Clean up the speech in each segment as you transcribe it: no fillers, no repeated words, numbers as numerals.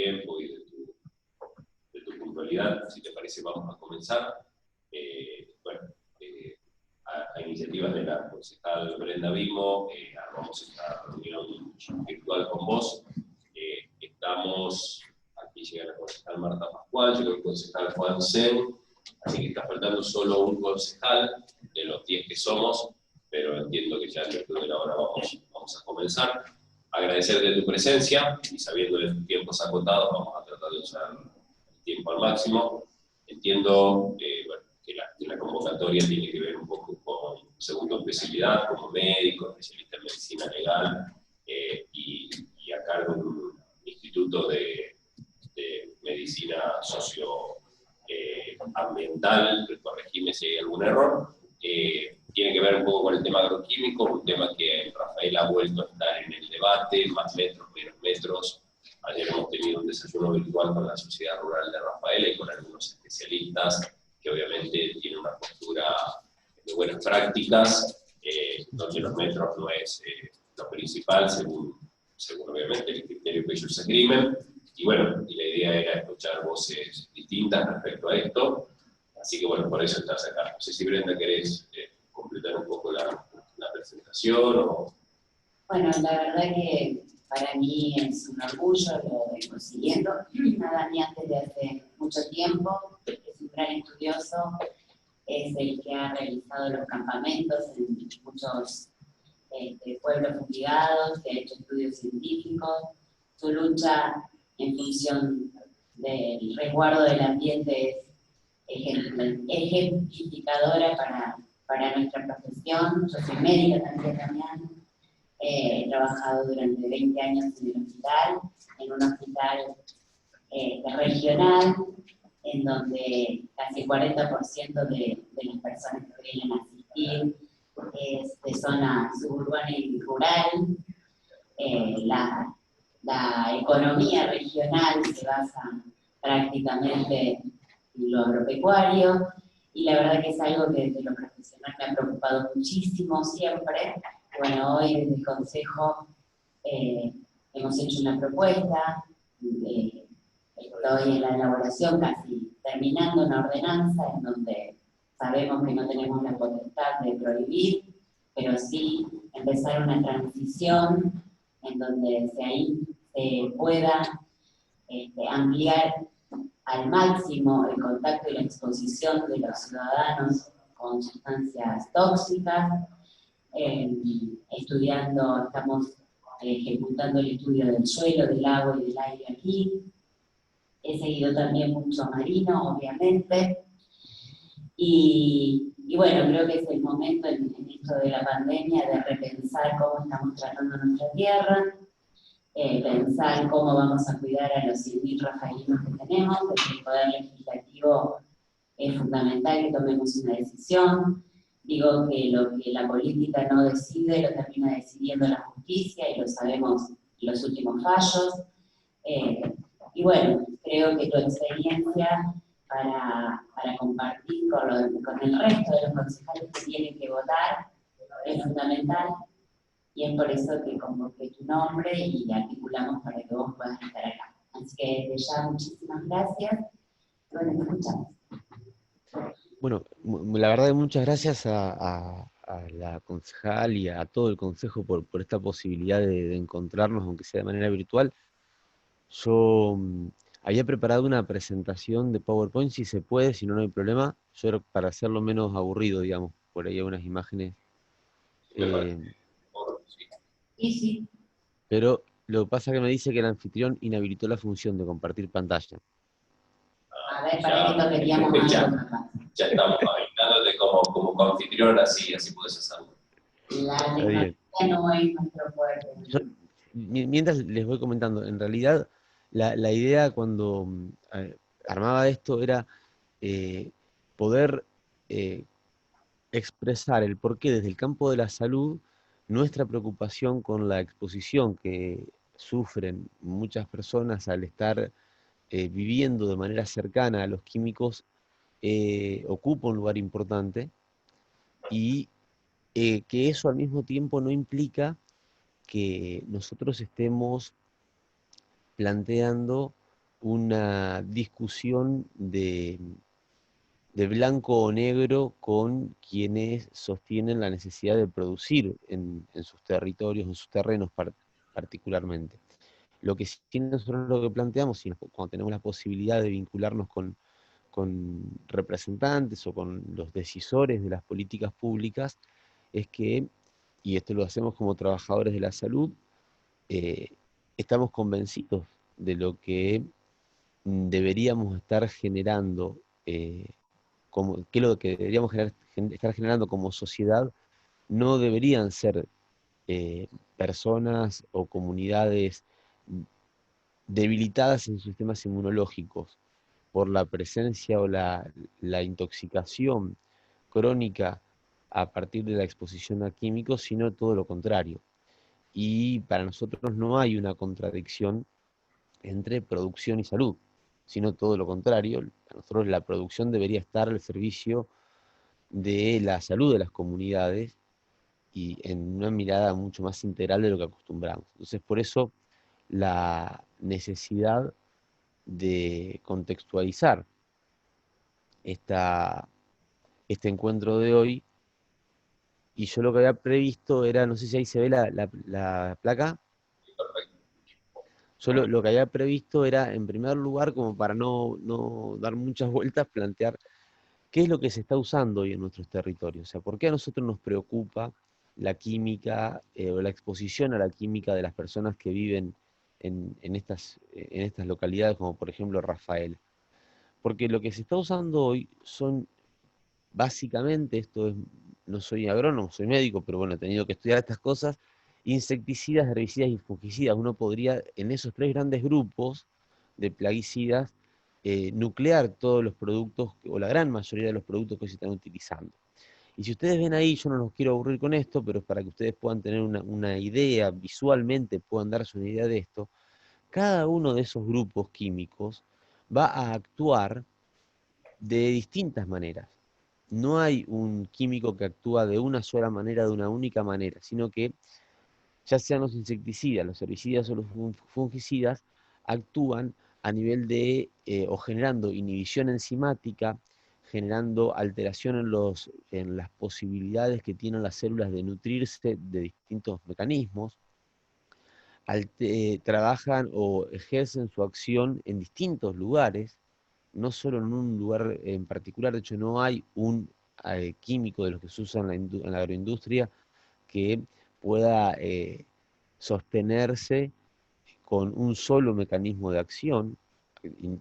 tiempo y de tu puntualidad. Si te parece, vamos a comenzar. Bueno, a iniciativas de la concejal Brenda Vimo, armamos esta reunión virtual con vos. Estamos, aquí llega la concejal Marta Pascual, llegó el concejal Juan Sen, así que está faltando solo un concejal de los 10 que somos, pero entiendo que ya en virtud de la hora vamos a comenzar. Agradecerte tu presencia, y sabiendo de tus tiempos acotados, vamos a tratar de usar el tiempo al máximo. Entiendo bueno, que la convocatoria tiene que ver un poco con, según tu especialidad, como médico, especialista en medicina legal, y a cargo de un instituto de medicina socioambiental, corregime si hay algún error. Tiene que ver un poco con el tema agroquímico, un tema que Rafael ha vuelto a estar en el debate, más metros, menos metros. Ayer hemos tenido un desayuno virtual con la Sociedad Rural de Rafaela y con algunos especialistas que obviamente tienen una postura de buenas prácticas, donde los metros no es lo principal, según obviamente el criterio que ellos esgrimen. Y bueno, y la idea era escuchar voces distintas respecto a esto. Así que bueno, por eso estás acá. No sé si Brenda querés completar un poco la presentación o... Bueno, la verdad que para mí es un orgullo, lo vengo siguiendo a Dani desde hace mucho tiempo, es un gran estudioso, es el que ha realizado los campamentos en muchos pueblos fumigados, que ha hecho estudios científicos, su lucha en función del resguardo del ambiente es ejemplificadora para nuestra profesión. Yo soy médica también. He trabajado durante 20 años en un hospital regional, en donde casi el 40% de las personas que vienen a asistir es de zona suburbana y rural. La economía regional se basa prácticamente en lo agropecuario, y la verdad que es algo que desde lo profesional me ha preocupado muchísimo siempre. Bueno, hoy desde el Consejo hemos hecho una propuesta, estoy en la elaboración, casi terminando una ordenanza, en donde sabemos que no tenemos la potestad de prohibir, pero sí empezar una transición en donde se pueda ampliar al máximo el contacto y la exposición de los ciudadanos con sustancias tóxicas. Estamos ejecutando el estudio del suelo, del agua y del aire aquí. He seguido también mucho marino, obviamente. Y bueno, creo que es el momento en esto de la pandemia de repensar cómo estamos tratando nuestra tierra, pensar cómo vamos a cuidar a los 100.000 rafaelinos que tenemos. Desde el Poder Legislativo es fundamental que tomemos una decisión. Digo que lo que la política no decide lo termina decidiendo la justicia, y lo sabemos en los últimos fallos. Y bueno, creo que tu experiencia para compartir con el resto de los concejales que tienen que votar es fundamental, y es por eso que convoqué tu nombre y articulamos para que vos puedas estar acá. Así que desde ya muchísimas gracias. Bueno, te escuchamos. Bueno, la verdad que muchas gracias a la concejal y a todo el consejo por esta posibilidad de encontrarnos, aunque sea de manera virtual. Yo había preparado una presentación de PowerPoint, si se puede, si no, no hay problema. Yo era para hacerlo menos aburrido, digamos, por ahí hay unas imágenes. Sí. Pero lo que pasa es que me dice que el anfitrión inhabilitó la función de compartir pantalla. A ver, para que lo queríamos ya estamos habilitándote como anfitrión, así puedes hacerlo. La tecnología no es nuestro fuerte. Mientras les voy comentando, en realidad la idea cuando armaba esto era poder expresar el porqué desde el campo de la salud nuestra preocupación con la exposición que sufren muchas personas al estar viviendo de manera cercana a los químicos. Ocupa un lugar importante, y que eso al mismo tiempo no implica que nosotros estemos planteando una discusión de blanco o negro con quienes sostienen la necesidad de producir en sus territorios, en sus terrenos particularmente. Lo que sí nosotros lo que planteamos, cuando tenemos la posibilidad de vincularnos con representantes o con los decisores de las políticas públicas, es que, y esto lo hacemos como trabajadores de la salud, estamos convencidos de lo que deberíamos estar generando, que lo que deberíamos estar generando como sociedad no deberían ser personas o comunidades debilitadas en sus sistemas inmunológicos por la presencia o la intoxicación crónica a partir de la exposición a químicos, sino todo lo contrario. Y para nosotros no hay una contradicción entre producción y salud, sino todo lo contrario. Para nosotros la producción debería estar al servicio de la salud de las comunidades y en una mirada mucho más integral de lo que acostumbramos. Entonces, por eso la necesidad de contextualizar esta, este encuentro de hoy, y yo lo que había previsto era, no sé si ahí se ve la placa, yo lo que había previsto era, en primer lugar, como para no dar muchas vueltas, plantear qué es lo que se está usando hoy en nuestros territorios. O sea, ¿por qué a nosotros nos preocupa la química o la exposición a la química de las personas que viven en estas localidades, como por ejemplo Rafael? Porque lo que se está usando hoy son, básicamente, no soy agrónomo, soy médico, pero bueno, he tenido que estudiar estas cosas, insecticidas, herbicidas y fungicidas. Uno podría, en esos tres grandes grupos de plaguicidas, nuclear todos los productos, o la gran mayoría de los productos que se están utilizando. Y si ustedes ven ahí, yo no los quiero aburrir con esto, pero es para que ustedes puedan tener una idea, visualmente puedan darse una idea de esto, cada uno de esos grupos químicos va a actuar de distintas maneras. No hay un químico que actúa de una sola manera, de una única manera, sino que ya sean los insecticidas, los herbicidas o los fungicidas, actúan a nivel de, o generando inhibición enzimática, generando alteración en las posibilidades que tienen las células de nutrirse de distintos mecanismos, trabajan o ejercen su acción en distintos lugares, no solo en un lugar en particular. De hecho no hay un químico de los que se usa en la agroindustria que pueda sostenerse con un solo mecanismo de acción,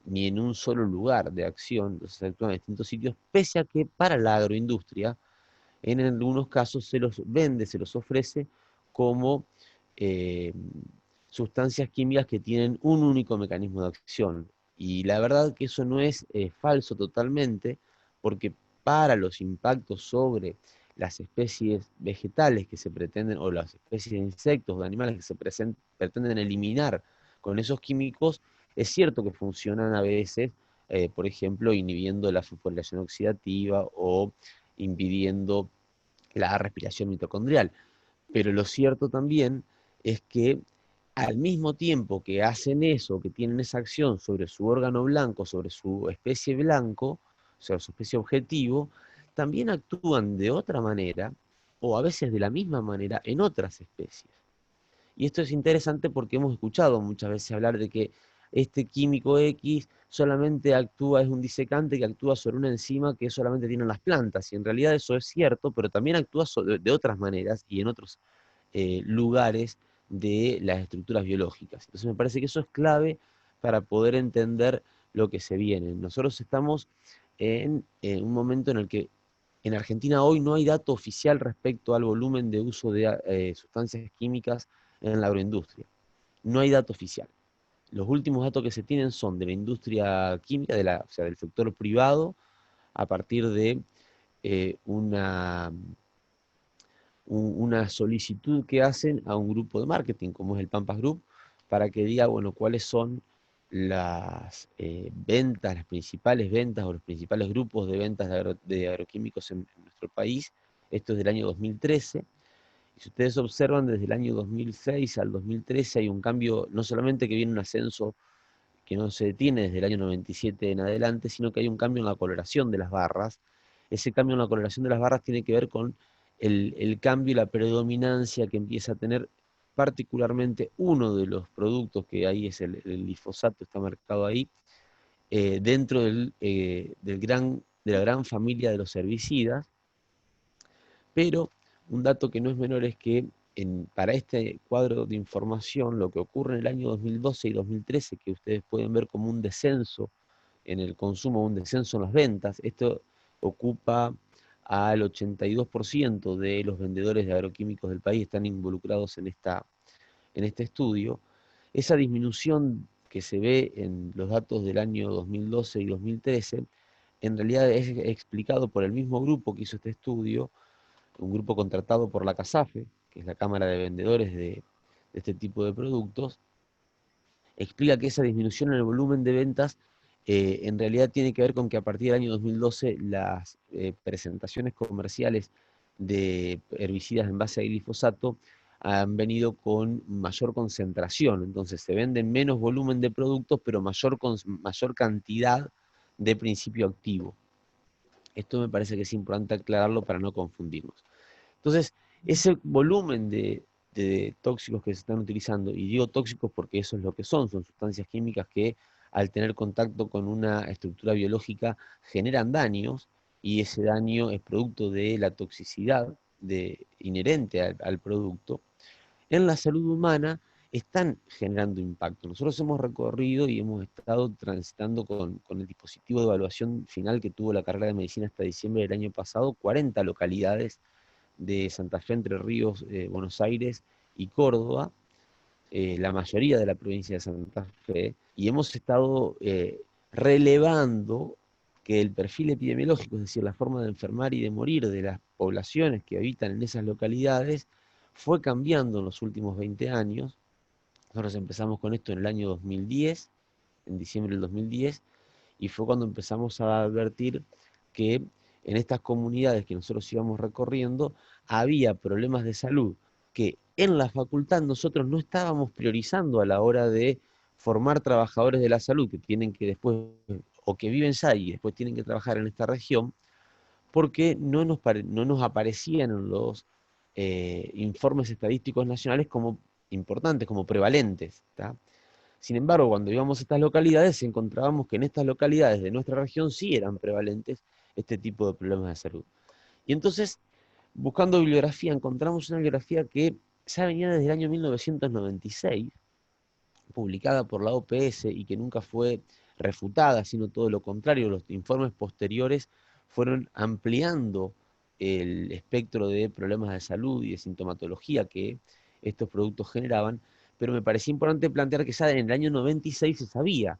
ni en un solo lugar de acción. Entonces actúan en distintos sitios, pese a que para la agroindustria en algunos casos se los vende, se los ofrece como eh, sustancias químicas que tienen un único mecanismo de acción. Y la verdad que eso no es falso totalmente, porque para los impactos sobre las especies vegetales que se pretenden, o las especies de insectos o de animales que se pretenden eliminar con esos químicos, es cierto que funcionan a veces, por ejemplo, inhibiendo la fosforilación oxidativa o impidiendo la respiración mitocondrial. Pero lo cierto también es que al mismo tiempo que hacen eso, que tienen esa acción sobre su órgano blanco, sobre su especie blanco, sobre su especie objetivo, también actúan de otra manera, o a veces de la misma manera, en otras especies. Y esto es interesante porque hemos escuchado muchas veces hablar de que este químico X solamente actúa, es un disecante que actúa sobre una enzima que solamente tienen las plantas. Y en realidad eso es cierto, pero también actúa de otras maneras y en otros lugares de las estructuras biológicas. Entonces me parece que eso es clave para poder entender lo que se viene. Nosotros estamos en un momento en el que en Argentina hoy no hay dato oficial respecto al volumen de uso de sustancias químicas en la agroindustria. No hay dato oficial. Los últimos datos que se tienen son de la industria química, o sea, del sector privado, a partir de una solicitud que hacen a un grupo de marketing, como es el Pampas Group, para que diga, bueno, cuáles son las ventas, las principales ventas o los principales grupos de ventas de agroquímicos en nuestro país. Esto es del año 2013. Y si ustedes observan, desde el año 2006 al 2013 hay un cambio, no solamente que viene un ascenso que no se detiene desde el año 97 en adelante, sino que hay un cambio en la coloración de las barras. Ese cambio en la coloración de las barras tiene que ver con el cambio y la predominancia que empieza a tener particularmente uno de los productos, que ahí es el glifosato, está marcado ahí, dentro de la gran familia de los herbicidas. Pero un dato que no es menor es que para este cuadro de información, lo que ocurre en el año 2012 y 2013, que ustedes pueden ver como un descenso en el consumo, un descenso en las ventas, esto ocupa al 82% de los vendedores de agroquímicos del país, están involucrados en este estudio. Esa disminución que se ve en los datos del año 2012 y 2013, en realidad es explicado por el mismo grupo que hizo este estudio, un grupo contratado por la CASAFE, que es la Cámara de Vendedores de este tipo de productos, explica que esa disminución en el volumen de ventas en realidad tiene que ver con que a partir del año 2012 las presentaciones comerciales de herbicidas en base a glifosato han venido con mayor concentración, entonces se venden menos volumen de productos, pero mayor cantidad de principio activo. Esto me parece que es importante aclararlo para no confundirnos. Entonces, ese volumen de tóxicos que se están utilizando, y digo tóxicos porque eso es lo que son sustancias químicas que al tener contacto con una estructura biológica generan daños, y ese daño es producto de la toxicidad inherente al producto, en la salud humana están generando impacto. Nosotros hemos recorrido y hemos estado transitando con el dispositivo de evaluación final que tuvo la carrera de medicina hasta diciembre del año pasado, 40 localidades de Santa Fe, Entre Ríos, Buenos Aires y Córdoba, la mayoría de la provincia de Santa Fe, y hemos estado relevando que el perfil epidemiológico, es decir, la forma de enfermar y de morir de las poblaciones que habitan en esas localidades, fue cambiando en los últimos 20 años. Nosotros empezamos con esto en el año 2010, en diciembre del 2010, y fue cuando empezamos a advertir que en estas comunidades que nosotros íbamos recorriendo había problemas de salud que en la facultad nosotros no estábamos priorizando a la hora de formar trabajadores de la salud que tienen que después, o que viven ya y después tienen que trabajar en esta región, porque no nos aparecían en los informes estadísticos nacionales como importantes, como prevalentes, ¿tá? Sin embargo, cuando íbamos a estas localidades, encontrábamos que en estas localidades de nuestra región sí eran prevalentes este tipo de problemas de salud. Y entonces, buscando bibliografía, encontramos una bibliografía que ya venía desde el año 1996, publicada por la OPS y que nunca fue refutada, sino todo lo contrario. Los informes posteriores fueron ampliando el espectro de problemas de salud y de sintomatología que estos productos generaban, pero me parecía importante plantear que ya en el año 96 se sabía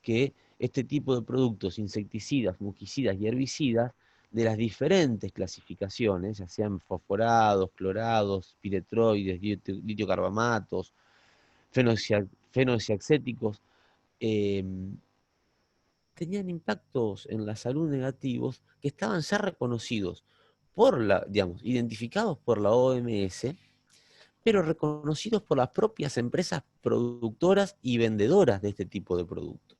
que este tipo de productos, insecticidas, fungicidas y herbicidas, de las diferentes clasificaciones, ya sean fosforados, clorados, piretroides, ditiocarbamatos, fenociaxéticos, eh, tenían impactos en la salud negativos que estaban ya reconocidos identificados por la OMS, pero reconocidos por las propias empresas productoras y vendedoras de este tipo de productos.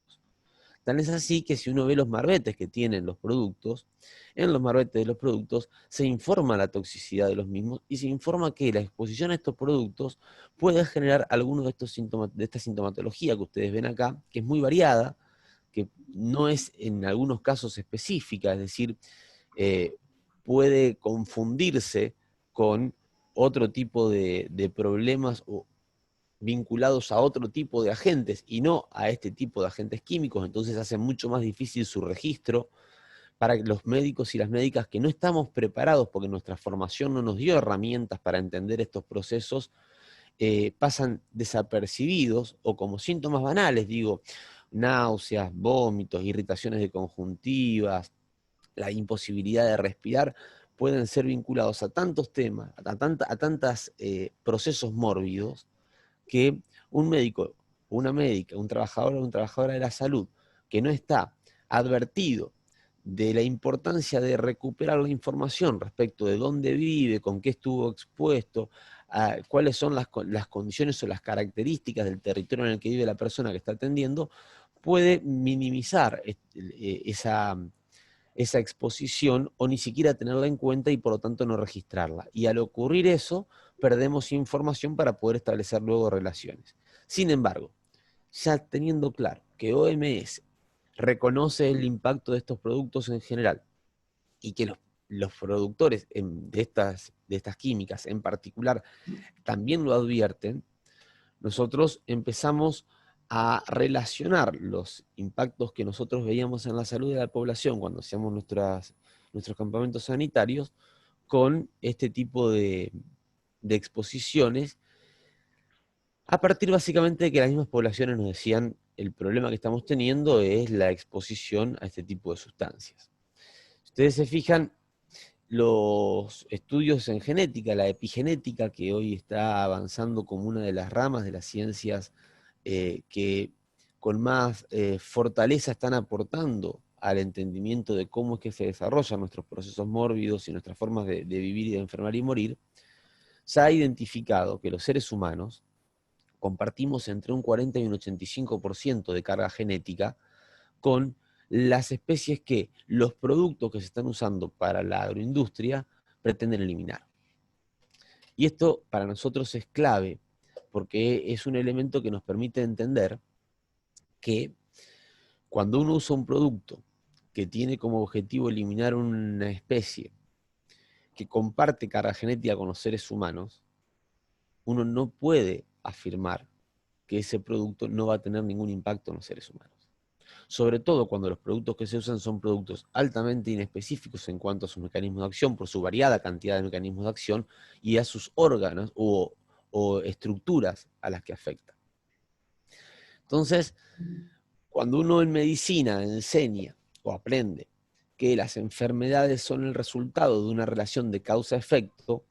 Tan es así que si uno ve los marbetes que tienen los productos, en los marbetes de los productos se informa la toxicidad de los mismos y se informa que la exposición a estos productos puede generar algunos de estos síntomas, de esta sintomatología que ustedes ven acá, que es muy variada, que no es en algunos casos específica, es decir, puede confundirse con otro tipo de problemas vinculados a otro tipo de agentes y no a este tipo de agentes químicos, entonces hace mucho más difícil su registro para los médicos y las médicas que no estamos preparados porque nuestra formación no nos dio herramientas para entender estos procesos, pasan desapercibidos o como síntomas banales, digo, náuseas, vómitos, irritaciones de conjuntivas, la imposibilidad de respirar, pueden ser vinculados a tantos temas, a tantos procesos mórbidos, que un médico, una médica, un trabajador o una trabajadora de la salud que no está advertido de la importancia de recuperar la información respecto de dónde vive, con qué estuvo expuesto, cuáles son las condiciones o las características del territorio en el que vive la persona que está atendiendo, puede minimizar esa exposición o ni siquiera tenerla en cuenta y por lo tanto no registrarla. Y al ocurrir eso, perdemos información para poder establecer luego relaciones. Sin embargo, ya teniendo claro que OMS reconoce el impacto de estos productos en general y que los productores de estas químicas en particular también lo advierten, nosotros empezamos a relacionar los impactos que nosotros veíamos en la salud de la población cuando hacíamos nuestros campamentos sanitarios con este tipo de exposiciones, a partir básicamente de que las mismas poblaciones nos decían el problema que estamos teniendo es la exposición a este tipo de sustancias. Si ustedes se fijan, los estudios en genética, la epigenética, que hoy está avanzando como una de las ramas de las ciencias que con más fortaleza están aportando al entendimiento de cómo es que se desarrollan nuestros procesos mórbidos y nuestras formas de vivir y de enfermar y morir, se ha identificado que los seres humanos compartimos entre un 40 y un 85% de carga genética con las especies que los productos que se están usando para la agroindustria pretenden eliminar. Y esto para nosotros es clave, porque es un elemento que nos permite entender que cuando uno usa un producto que tiene como objetivo eliminar una especie que comparte carga genética con los seres humanos, uno no puede afirmar que ese producto no va a tener ningún impacto en los seres humanos. Sobre todo cuando los productos que se usan son productos altamente inespecíficos en cuanto a sus mecanismos de acción, por su variada cantidad de mecanismos de acción y a sus órganos o estructuras a las que afecta. Entonces, cuando uno en medicina enseña o aprende que las enfermedades son el resultado de una relación de causa-efecto,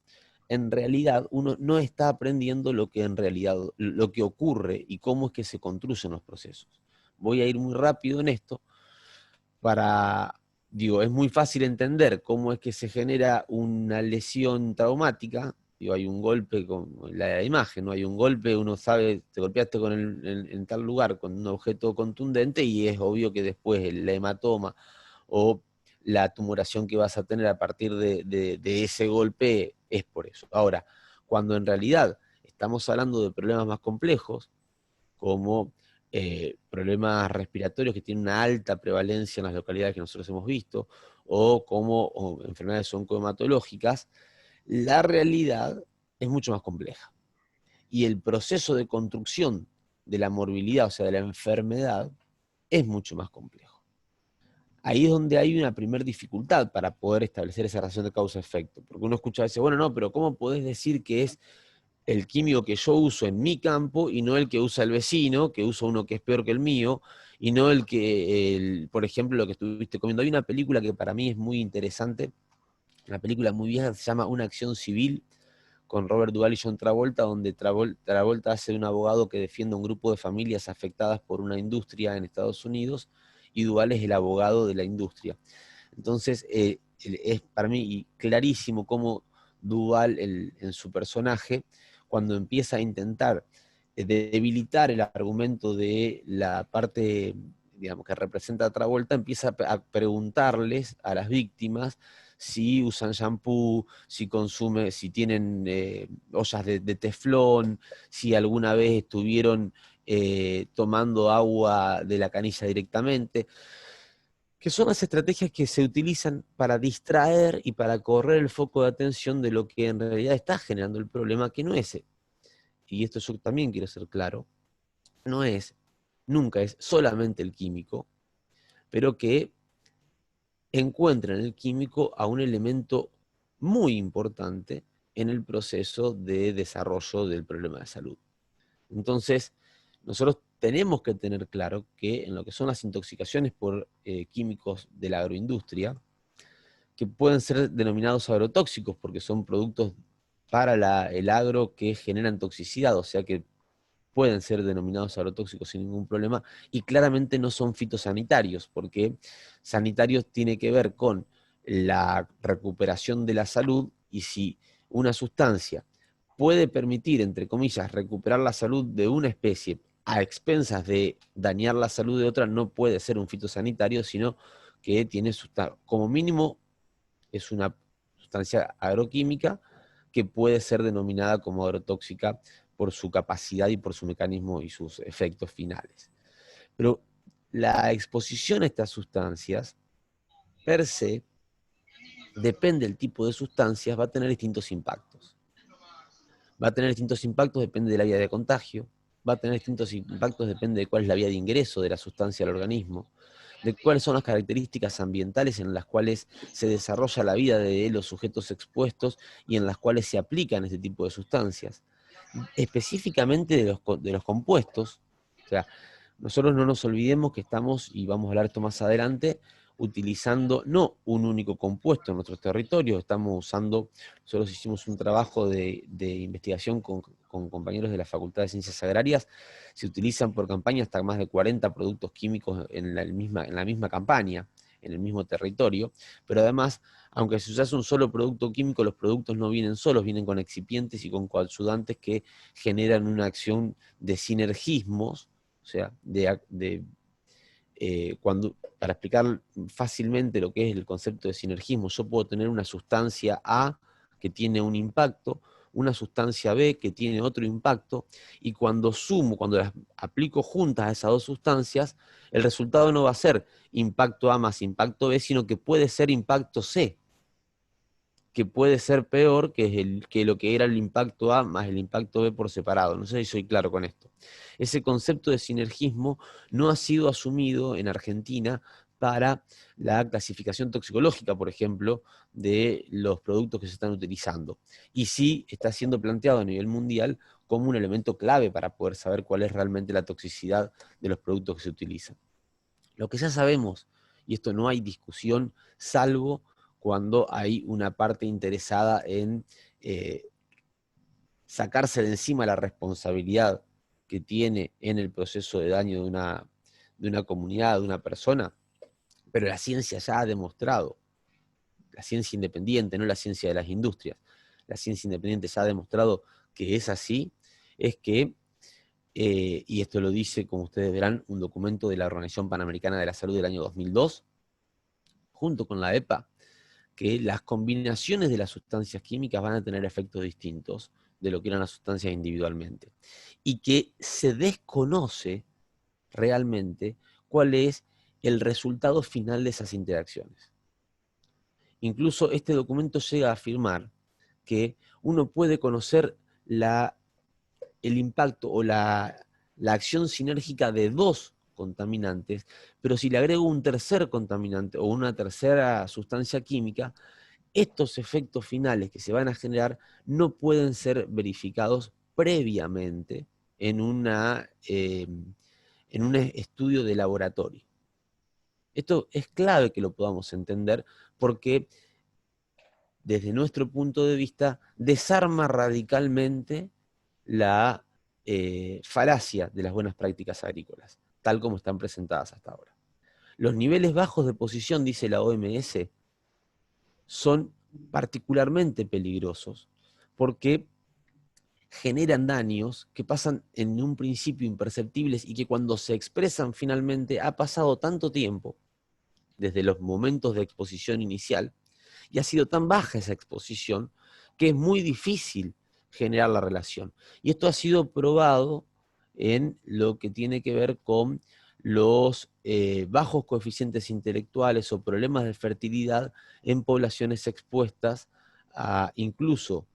en realidad uno no está aprendiendo lo que ocurre y cómo es que se construyen los procesos. Voy a ir muy rápido en esto es muy fácil entender cómo es que se genera una lesión traumática. Hay un golpe con la imagen, ¿no? Hay un golpe, uno sabe, te golpeaste en tal lugar con un objeto contundente y es obvio que después el hematoma o la tumoración que vas a tener a partir de ese golpe es por eso. Ahora, cuando en realidad estamos hablando de problemas más complejos, como problemas respiratorios que tienen una alta prevalencia en las localidades que nosotros hemos visto, o enfermedades oncohematológicas, la realidad es mucho más compleja. Y el proceso de construcción de la morbilidad, o sea, de la enfermedad, es mucho más complejo. Ahí es donde hay una primera dificultad para poder establecer esa relación de causa-efecto. Porque uno escucha a veces, bueno, no, pero ¿cómo podés decir que es el químico que yo uso en mi campo y no el que usa el vecino, que usa uno que es peor que el mío, y no por ejemplo, lo que estuviste comiendo? Hay una película que para mí es muy interesante, una película muy vieja, se llama Una acción civil, con Robert Duvall y John Travolta, donde Travolta hace de un abogado que defiende a un grupo de familias afectadas por una industria en Estados Unidos, y Duvall es el abogado de la industria. Entonces, es para mí clarísimo cómo Duvall, en su personaje, cuando empieza a intentar debilitar el argumento de la parte, digamos, que representa a Travolta, empieza a preguntarles a las víctimas si usan shampoo, si tienen ollas de teflón, si alguna vez estuvieron tomando agua de la canilla directamente, que son las estrategias que se utilizan para distraer y para correr el foco de atención de lo que en realidad está generando el problema, que no es, y esto yo también quiero ser claro, nunca es solamente el químico, pero que encuentra en el químico a un elemento muy importante en el proceso de desarrollo del problema de salud. Entonces, nosotros tenemos que tener claro que en lo que son las intoxicaciones por químicos de la agroindustria, que pueden ser denominados agrotóxicos porque son productos para el agro que generan toxicidad, o sea que pueden ser denominados agrotóxicos sin ningún problema, y claramente no son fitosanitarios, porque sanitarios tiene que ver con la recuperación de la salud, y si una sustancia puede permitir, entre comillas, recuperar la salud de una especie a expensas de dañar la salud de otra, no puede ser un fitosanitario, sino que tiene, como mínimo, es una sustancia agroquímica que puede ser denominada como agrotóxica por su capacidad y por su mecanismo y sus efectos finales. Pero la exposición a estas sustancias, per se, depende del tipo de sustancias, va a tener distintos impactos. Va a tener distintos impactos, depende de la vía de contagio, va a tener distintos impactos, depende de cuál es la vía de ingreso de la sustancia al organismo, de cuáles son las características ambientales en las cuales se desarrolla la vida de los sujetos expuestos y en las cuales se aplican este tipo de sustancias. Específicamente de los compuestos, o sea, nosotros no nos olvidemos que estamos, y vamos a hablar esto más adelante, utilizando no un único compuesto en nuestros territorios, nosotros hicimos un trabajo de investigación con compañeros de la Facultad de Ciencias Agrarias, se utilizan por campaña hasta más de 40 productos químicos en la misma campaña, en el mismo territorio, pero además, aunque se usase un solo producto químico, los productos no vienen solos, vienen con excipientes y con coadjuvantes que generan una acción de sinergismos, o sea, para explicar fácilmente lo que es el concepto de sinergismo, yo puedo tener una sustancia A que tiene un impacto, una sustancia B que tiene otro impacto, y cuando las aplico juntas a esas dos sustancias, el resultado no va a ser impacto A más impacto B, sino que puede ser impacto C, que puede ser peor que lo que era el impacto A más el impacto B por separado. No sé si soy claro con esto. Ese concepto de sinergismo no ha sido asumido en Argentina para la clasificación toxicológica, por ejemplo, de los productos que se están utilizando. Y sí está siendo planteado a nivel mundial como un elemento clave para poder saber cuál es realmente la toxicidad de los productos que se utilizan. Lo que ya sabemos, y esto no hay discusión, salvo cuando hay una parte interesada en sacarse de encima la responsabilidad que tiene en el proceso de daño de una comunidad, de una persona, pero la ciencia ya ha demostrado, la ciencia independiente, no la ciencia de las industrias, la ciencia independiente ya ha demostrado que es así, es que, y esto lo dice, como ustedes verán, un documento de la Organización Panamericana de la Salud del año 2002, junto con la EPA, que las combinaciones de las sustancias químicas van a tener efectos distintos de lo que eran las sustancias individualmente. Y que se desconoce realmente cuál es el resultado final de esas interacciones. Incluso este documento llega a afirmar que uno puede conocer el impacto o la acción sinérgica de dos contaminantes, pero si le agrego un tercer contaminante o una tercera sustancia química, estos efectos finales que se van a generar no pueden ser verificados previamente en un estudio de laboratorio. Esto es clave que lo podamos entender porque desde nuestro punto de vista desarma radicalmente la falacia de las buenas prácticas agrícolas, tal como están presentadas hasta ahora. Los niveles bajos de posición, dice la OMS, son particularmente peligrosos porque generan daños que pasan en un principio imperceptibles y que cuando se expresan finalmente ha pasado tanto tiempo desde los momentos de exposición inicial y ha sido tan baja esa exposición que es muy difícil generar la relación. Y esto ha sido probado en lo que tiene que ver con los bajos coeficientes intelectuales o problemas de fertilidad en poblaciones expuestas a incluso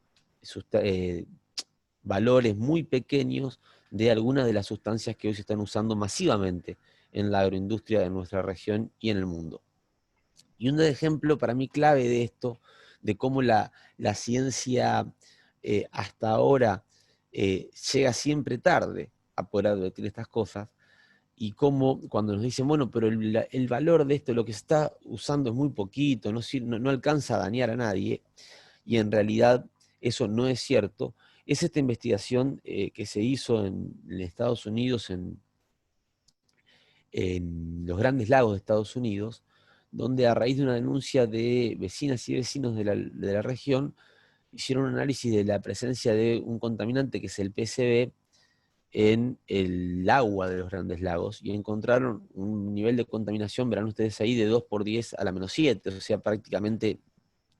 valores muy pequeños de algunas de las sustancias que hoy se están usando masivamente en la agroindustria de nuestra región y en el mundo. Y un ejemplo para mí clave de esto, de cómo la ciencia hasta ahora llega siempre tarde a poder advertir estas cosas, y cómo cuando nos dicen, bueno, pero el valor de esto, lo que se está usando es muy poquito, no alcanza a dañar a nadie, y en realidad eso no es cierto, es esta investigación que se hizo en Estados Unidos, en los Grandes Lagos de Estados Unidos, donde a raíz de una denuncia de vecinas y vecinos de la región, hicieron un análisis de la presencia de un contaminante que es el PCB en el agua de los Grandes Lagos y encontraron un nivel de contaminación, verán ustedes ahí, de 2 por 10 a la menos 7, o sea, prácticamente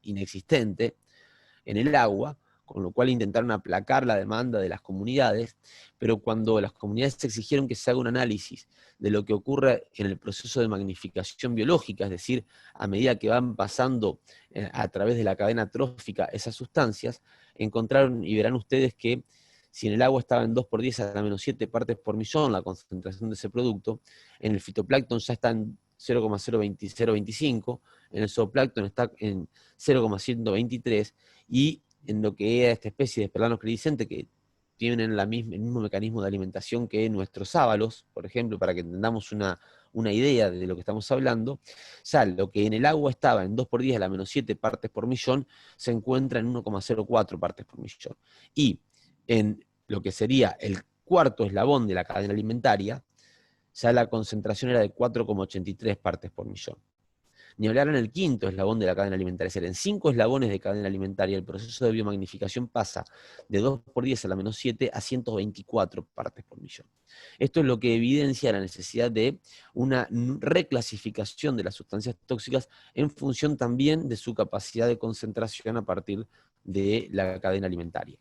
inexistente en el agua, con lo cual intentaron aplacar la demanda de las comunidades, pero cuando las comunidades exigieron que se haga un análisis de lo que ocurre en el proceso de magnificación biológica, es decir, a medida que van pasando a través de la cadena trófica esas sustancias, encontraron, y verán ustedes que si en el agua estaba en 2 por 10 a la menos 7 partes por millón la concentración de ese producto, en el fitoplancton ya está en 0,025, en el zooplancton está en 0,123, y en lo que es esta especie de esperlanos credicentes que tienen el mismo mecanismo de alimentación que nuestros sábalos, por ejemplo, para que entendamos una idea de lo que estamos hablando, ya lo que en el agua estaba en 2 por 10 a la menos 7 partes por millón, se encuentra en 1,04 partes por millón. Y en lo que sería el cuarto eslabón de la cadena alimentaria, ya la concentración era de 4,83 partes por millón. Ni hablar en el quinto eslabón de la cadena alimentaria. Es decir, en 5 eslabones de cadena alimentaria, el proceso de biomagnificación pasa de 2 por 10 a la menos 7 a 124 partes por millón. Esto es lo que evidencia la necesidad de una reclasificación de las sustancias tóxicas en función también de su capacidad de concentración a partir de la cadena alimentaria.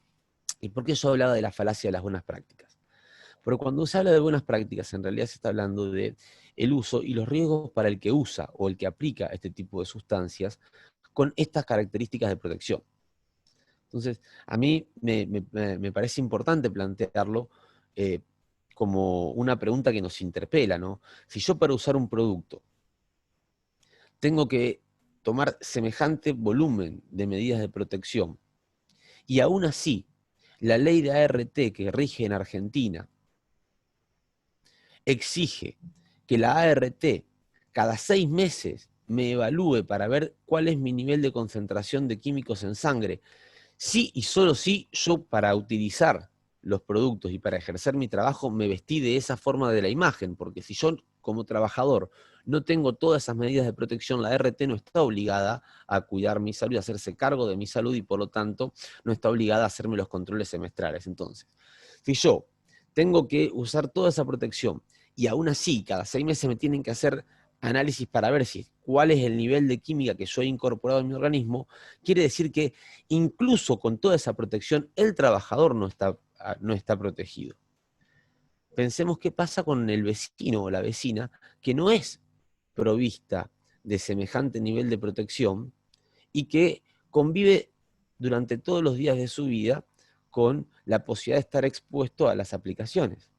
¿Y por qué yo hablaba de la falacia de las buenas prácticas? Pero cuando se habla de buenas prácticas, en realidad se está hablando de el uso y los riesgos para el que usa o el que aplica este tipo de sustancias con estas características de protección. Entonces, a mí me parece importante plantearlo como una pregunta que nos interpela, ¿no? Si yo para usar un producto tengo que tomar semejante volumen de medidas de protección y aún así la ley de ART que rige en Argentina exige que la ART cada 6 meses me evalúe para ver cuál es mi nivel de concentración de químicos en sangre, sí y solo sí yo para utilizar los productos y para ejercer mi trabajo me vestí de esa forma de la imagen, porque si yo como trabajador no tengo todas esas medidas de protección, la ART no está obligada a cuidar mi salud, a hacerse cargo de mi salud y por lo tanto no está obligada a hacerme los controles semestrales. Entonces, si yo tengo que usar toda esa protección y aún así cada 6 meses me tienen que hacer análisis para ver cuál es el nivel de química que yo he incorporado en mi organismo, quiere decir que incluso con toda esa protección, el trabajador no está protegido. Pensemos qué pasa con el vecino o la vecina que no es provista de semejante nivel de protección y que convive durante todos los días de su vida con la posibilidad de estar expuesto a las aplicaciones.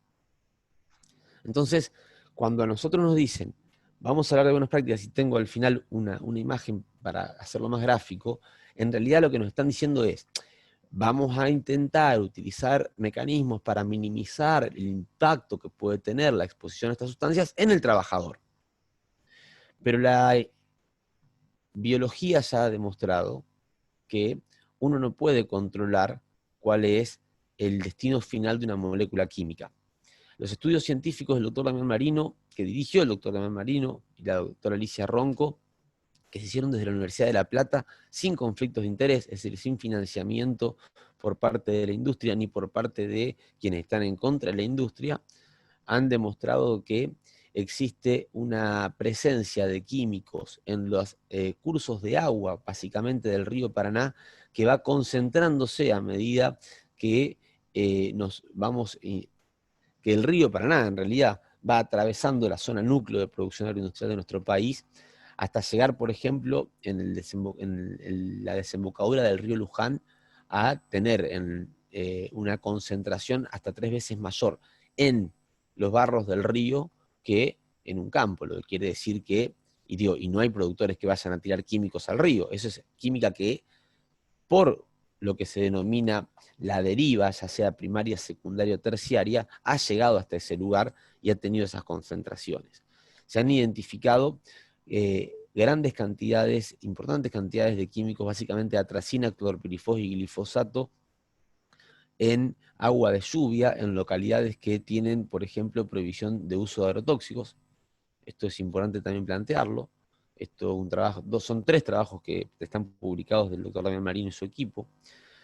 Entonces, cuando a nosotros nos dicen, vamos a hablar de buenas prácticas y tengo al final una imagen para hacerlo más gráfico, en realidad lo que nos están diciendo es, vamos a intentar utilizar mecanismos para minimizar el impacto que puede tener la exposición a estas sustancias en el trabajador. Pero la biología ya ha demostrado que uno no puede controlar cuál es el destino final de una molécula química. Los estudios científicos del doctor Damián Marino, que dirigió el doctor Damián Marino, y la doctora Alicia Ronco, que se hicieron desde la Universidad de La Plata, sin conflictos de interés, es decir, sin financiamiento por parte de la industria, ni por parte de quienes están en contra de la industria, han demostrado que existe una presencia de químicos en los cursos de agua, básicamente del río Paraná, que va concentrándose a medida que que el río Paraná en realidad va atravesando la zona núcleo de producción agroindustrial de nuestro país, hasta llegar, por ejemplo, en la desembocadura del río Luján, a tener una concentración hasta 3 veces mayor en los barros del río que en un campo, lo que quiere decir que, y no hay productores que vayan a tirar químicos al río, eso es química que por lo que se denomina la deriva, ya sea primaria, secundaria o terciaria, ha llegado hasta ese lugar y ha tenido esas concentraciones. Se han identificado grandes cantidades, importantes cantidades de químicos, básicamente atracina, clorpirifos y glifosato, en agua de lluvia, en localidades que tienen, por ejemplo, prohibición de uso de agrotóxicos. Esto es importante también plantearlo. Son 3 trabajos que están publicados del doctor Damián Marino y su equipo.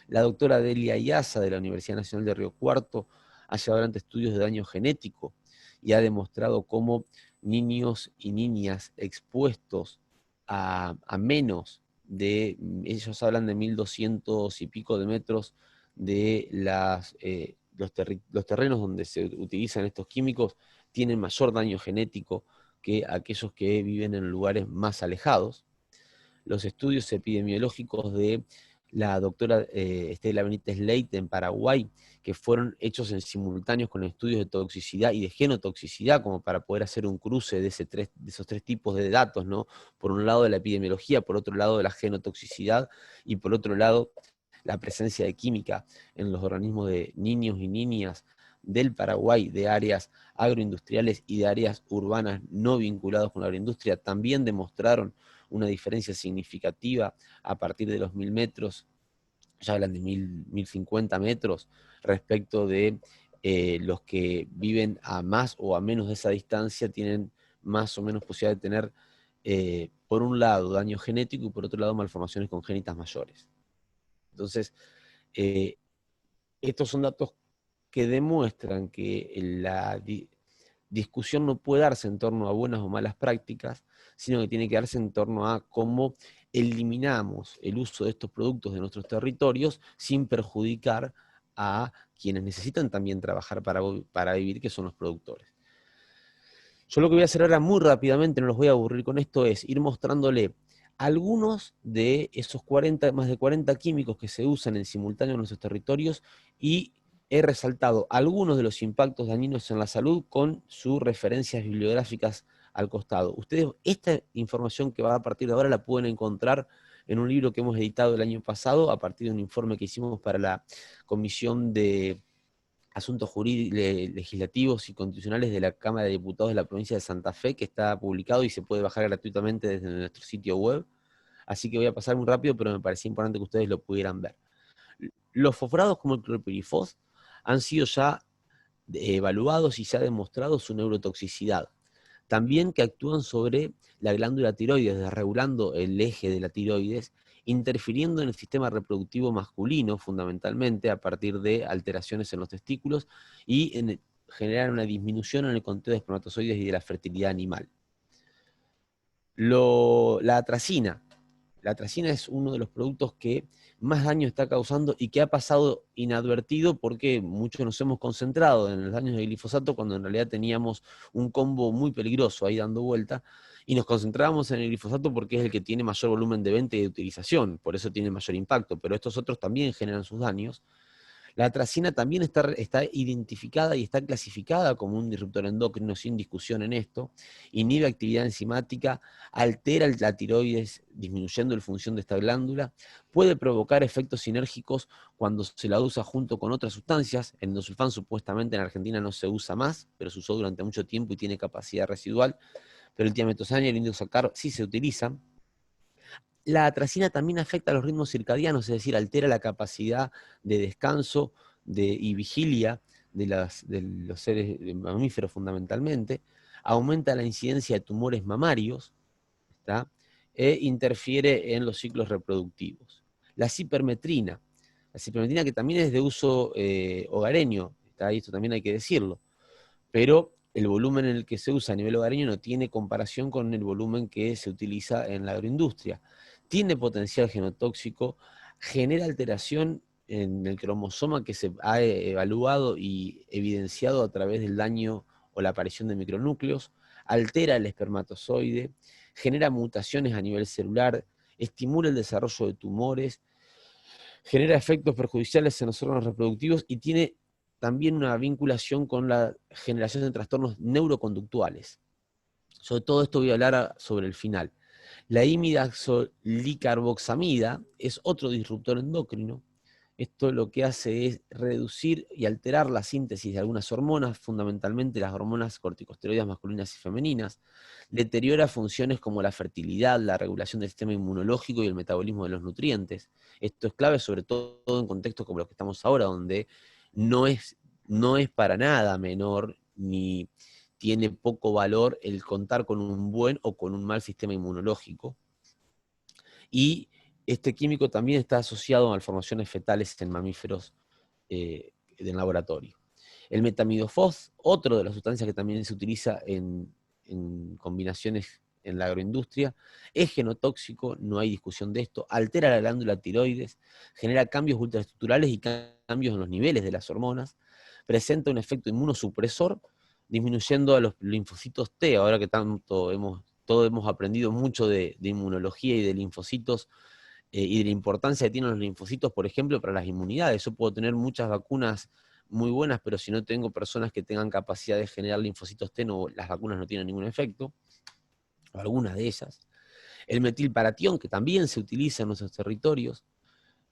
La doctora Delia Iasa de la Universidad Nacional de Río Cuarto ha llevado adelante estudios de daño genético y ha demostrado cómo niños y niñas expuestos a menos de, ellos hablan de 1200 y pico de metros de los terrenos donde se utilizan estos químicos, tienen mayor daño genético que aquellos que viven en lugares más alejados. Los estudios epidemiológicos de la doctora Estela Benítez Leite en Paraguay, que fueron hechos en simultáneos con estudios de toxicidad y de genotoxicidad, como para poder hacer un cruce de esos tres tipos de datos, ¿no? Por un lado de la epidemiología, por otro lado de la genotoxicidad, y por otro lado la presencia de química en los organismos de niños y niñas del Paraguay, de áreas agroindustriales y de áreas urbanas no vinculadas con la agroindustria, también demostraron una diferencia significativa a partir de los 1000 metros, ya hablan de 1050 metros, respecto de los que viven a más o a menos de esa distancia, tienen más o menos posibilidad de tener, por un lado, daño genético y por otro lado, malformaciones congénitas mayores. Entonces, estos son datos que demuestran que la discusión no puede darse en torno a buenas o malas prácticas, sino que tiene que darse en torno a cómo eliminamos el uso de estos productos de nuestros territorios sin perjudicar a quienes necesitan también trabajar para vivir, que son los productores. Yo lo que voy a hacer ahora muy rápidamente, no los voy a aburrir con esto, es ir mostrándole algunos de esos más de 40 químicos que se usan en simultáneo en nuestros territorios, y he resaltado algunos de los impactos dañinos en la salud con sus referencias bibliográficas al costado. Ustedes, esta información que va a partir de ahora la pueden encontrar en un libro que hemos editado el año pasado, a partir de un informe que hicimos para la Comisión de Asuntos Legislativos y Constitucionales de la Cámara de Diputados de la provincia de Santa Fe, que está publicado y se puede bajar gratuitamente desde nuestro sitio web. Así que voy a pasar muy rápido, pero me parecía importante que ustedes lo pudieran ver. Los fosforados como el clorpirifos han sido ya evaluados y se ha demostrado su neurotoxicidad. También que actúan sobre la glándula tiroides, desregulando el eje de la tiroides, interfiriendo en el sistema reproductivo masculino, fundamentalmente, a partir de alteraciones en los testículos, y generar una disminución en el conteo de espermatozoides y de la fertilidad animal. La atracina. La atracina es uno de los productos que más daño está causando y que ha pasado inadvertido porque muchos nos hemos concentrado en los daños de glifosato cuando en realidad teníamos un combo muy peligroso ahí dando vuelta, y nos concentrábamos en el glifosato porque es el que tiene mayor volumen de venta y de utilización, por eso tiene mayor impacto, pero estos otros también generan sus daños. La atracina también está identificada y está clasificada como un disruptor endocrino, sin discusión en esto, inhibe actividad enzimática, altera la tiroides, disminuyendo la función de esta glándula, puede provocar efectos sinérgicos cuando se la usa junto con otras sustancias. El endosulfán supuestamente en Argentina no se usa más, pero se usó durante mucho tiempo y tiene capacidad residual, pero el tiametosano y el indoxacar sí se utilizan. La atracina también afecta a los ritmos circadianos, es decir, altera la capacidad de descanso y vigilia de los seres mamíferos fundamentalmente, aumenta la incidencia de tumores mamarios, ¿está? E interfiere en los ciclos reproductivos. La cipermetrina que también es de uso hogareño, ¿está? Y esto también hay que decirlo, pero el volumen en el que se usa a nivel hogareño no tiene comparación con el volumen que se utiliza en la agroindustria. Tiene potencial genotóxico, genera alteración en el cromosoma que se ha evaluado y evidenciado a través del daño o la aparición de micronúcleos, altera el espermatozoide, genera mutaciones a nivel celular, estimula el desarrollo de tumores, genera efectos perjudiciales en los órganos reproductivos y tiene también una vinculación con la generación de trastornos neuroconductuales. Sobre todo esto voy a hablar sobre el final. La imidazolicarbamida es otro disruptor endocrino. Esto lo que hace es reducir y alterar la síntesis de algunas hormonas, fundamentalmente las hormonas corticosteroides masculinas y femeninas. Deteriora funciones como la fertilidad, la regulación del sistema inmunológico y el metabolismo de los nutrientes. Esto es clave sobre todo en contextos como los que estamos ahora, donde no es para nada menor ni tiene poco valor el contar con un buen o con un mal sistema inmunológico. Y este químico también está asociado a malformaciones fetales en mamíferos del laboratorio. El metamidofos, otro de las sustancias que también se utiliza en combinaciones en la agroindustria, es genotóxico, no hay discusión de esto, altera la glándula tiroides, genera cambios ultraestructurales y cambios en los niveles de las hormonas, presenta un efecto inmunosupresor, disminuyendo a los linfocitos T, ahora que todos hemos aprendido mucho de inmunología y de linfocitos, y de la importancia que tienen los linfocitos, por ejemplo, para las inmunidades. Yo puedo tener muchas vacunas muy buenas, pero si no tengo personas que tengan capacidad de generar linfocitos T, las vacunas no tienen ningún efecto, o algunas de ellas. El metilparatión, que también se utiliza en nuestros territorios,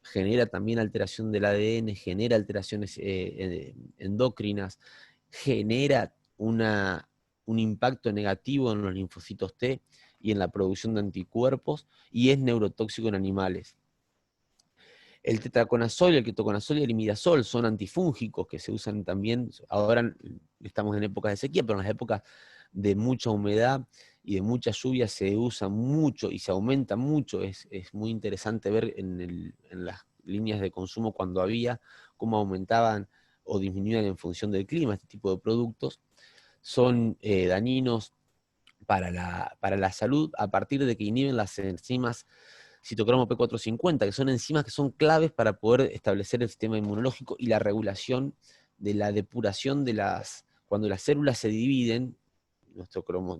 genera también alteración del ADN, genera alteraciones endocrinas, genera un impacto negativo en los linfocitos T y en la producción de anticuerpos, y es neurotóxico en animales. El tetraconazol, el ketoconazol y el imidazol son antifúngicos que se usan también, ahora estamos en épocas de sequía, pero en las épocas de mucha humedad y de mucha lluvia se usa mucho y se aumenta mucho. Es muy interesante ver en las líneas de consumo cuando había, cómo aumentaban o disminuían en función del clima este tipo de productos. Son dañinos para la salud a partir de que inhiben las enzimas citocromo P450, que son enzimas que son claves para poder establecer el sistema inmunológico y la regulación de la depuración de cuando las células se dividen,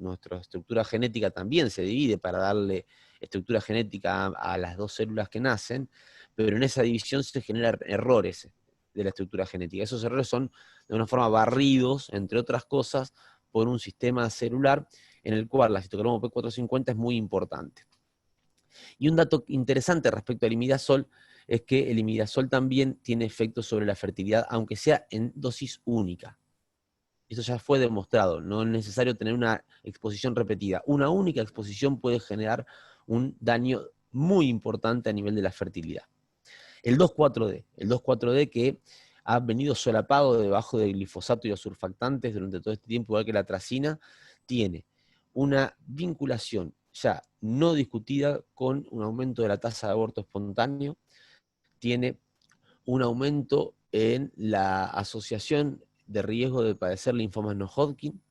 nuestra estructura genética también se divide para darle estructura genética a las dos células que nacen, pero en esa división se generan errores de la estructura genética. Esos errores son de una forma barridos, entre otras cosas, por un sistema celular en el cual la citocromo P450 es muy importante. Y un dato interesante respecto al imidazol es que el imidazol también tiene efectos sobre la fertilidad, aunque sea en dosis única. Eso ya fue demostrado, no es necesario tener una exposición repetida. Una única exposición puede generar un daño muy importante a nivel de la fertilidad. El 2,4-D que ha venido solapado debajo del glifosato y los surfactantes durante todo este tiempo, igual que la atracina, tiene una vinculación ya no discutida con un aumento de la tasa de aborto espontáneo, tiene un aumento en la asociación de riesgo de padecer linfomas no Hodgkin.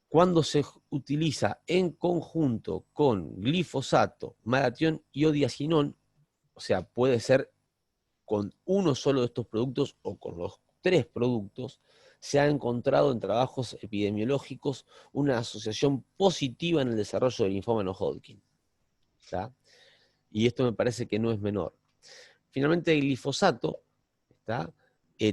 Cuando se utiliza en conjunto con glifosato, malatión y odiacinón, o sea, puede ser con uno solo de estos productos o con los 3 productos, se ha encontrado en trabajos epidemiológicos una asociación positiva en el desarrollo del linfoma no Hodgkin. ¿Está? Y esto me parece que no es menor. Finalmente, el glifosato está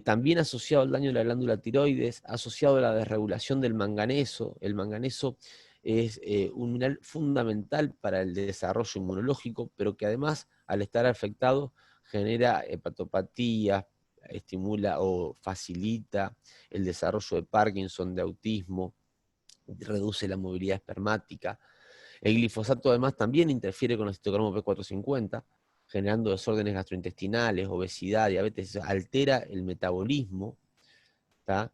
también asociado al daño de la glándula tiroides, asociado a la desregulación del manganeso. El manganeso es un mineral fundamental para el desarrollo inmunológico, pero que además, al estar afectado, genera hepatopatía, estimula o facilita el desarrollo de Parkinson, de autismo, reduce la movilidad espermática. El glifosato además también interfiere con el citocromo P450, generando desórdenes gastrointestinales, obesidad, diabetes, altera el metabolismo, ¿tá?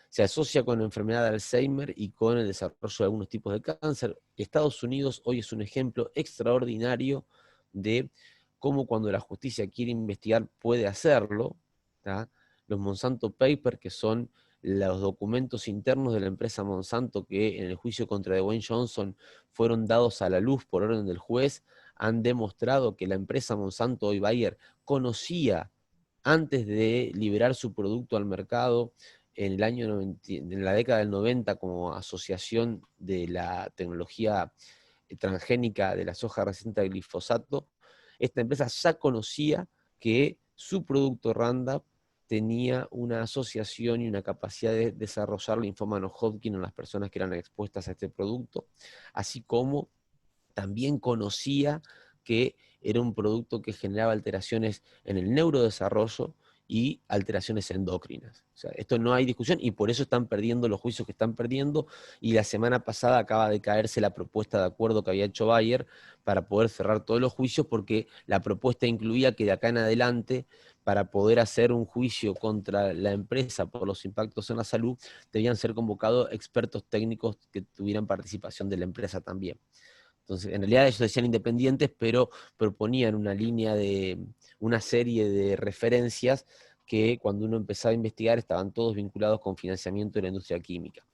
Se asocia con la enfermedad de Alzheimer y con el desarrollo de algunos tipos de cáncer. Estados Unidos hoy es un ejemplo extraordinario de cómo cuando la justicia quiere investigar puede hacerlo, ¿tá? Los Monsanto Papers, que son los documentos internos de la empresa Monsanto que en el juicio contra Dwayne Johnson fueron dados a la luz por orden del juez, han demostrado que la empresa Monsanto y Bayer conocía antes de liberar su producto al mercado en en la década del 90 como asociación de la tecnología transgénica de la soja resistente al glifosato. Esta empresa ya conocía que su producto Roundup tenía una asociación y una capacidad de desarrollar linfoma no Hodgkin en las personas que eran expuestas a este producto, así como también conocía que era un producto que generaba alteraciones en el neurodesarrollo y alteraciones endócrinas. O sea, esto no hay discusión y por eso están perdiendo los juicios que están perdiendo, y la semana pasada acaba de caerse la propuesta de acuerdo que había hecho Bayer para poder cerrar todos los juicios, porque la propuesta incluía que de acá en adelante, para poder hacer un juicio contra la empresa por los impactos en la salud, debían ser convocados expertos técnicos que tuvieran participación de la empresa también. Entonces, en realidad ellos decían independientes, pero proponían una serie de referencias que cuando uno empezaba a investigar estaban todos vinculados con financiamiento de la industria química.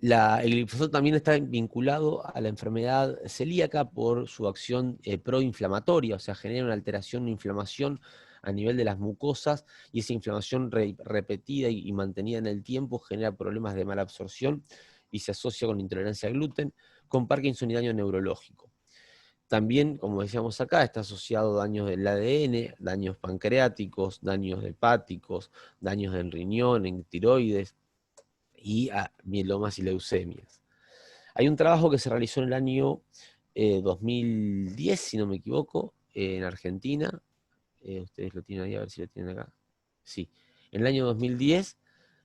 El glifosato también está vinculado a la enfermedad celíaca por su acción proinflamatoria, o sea, genera una alteración, una inflamación a nivel de las mucosas, y esa inflamación repetida y mantenida en el tiempo genera problemas de mala absorción y se asocia con intolerancia al gluten, con Parkinson y daño neurológico. También, como decíamos acá, está asociado a daños del ADN, daños pancreáticos, daños hepáticos, daños en riñón, en tiroides, y a mielomas y leucemias. Hay un trabajo que se realizó en el año 2010, si no me equivoco, en Argentina. Ustedes lo tienen ahí, a ver si lo tienen acá. Sí, en el año 2010,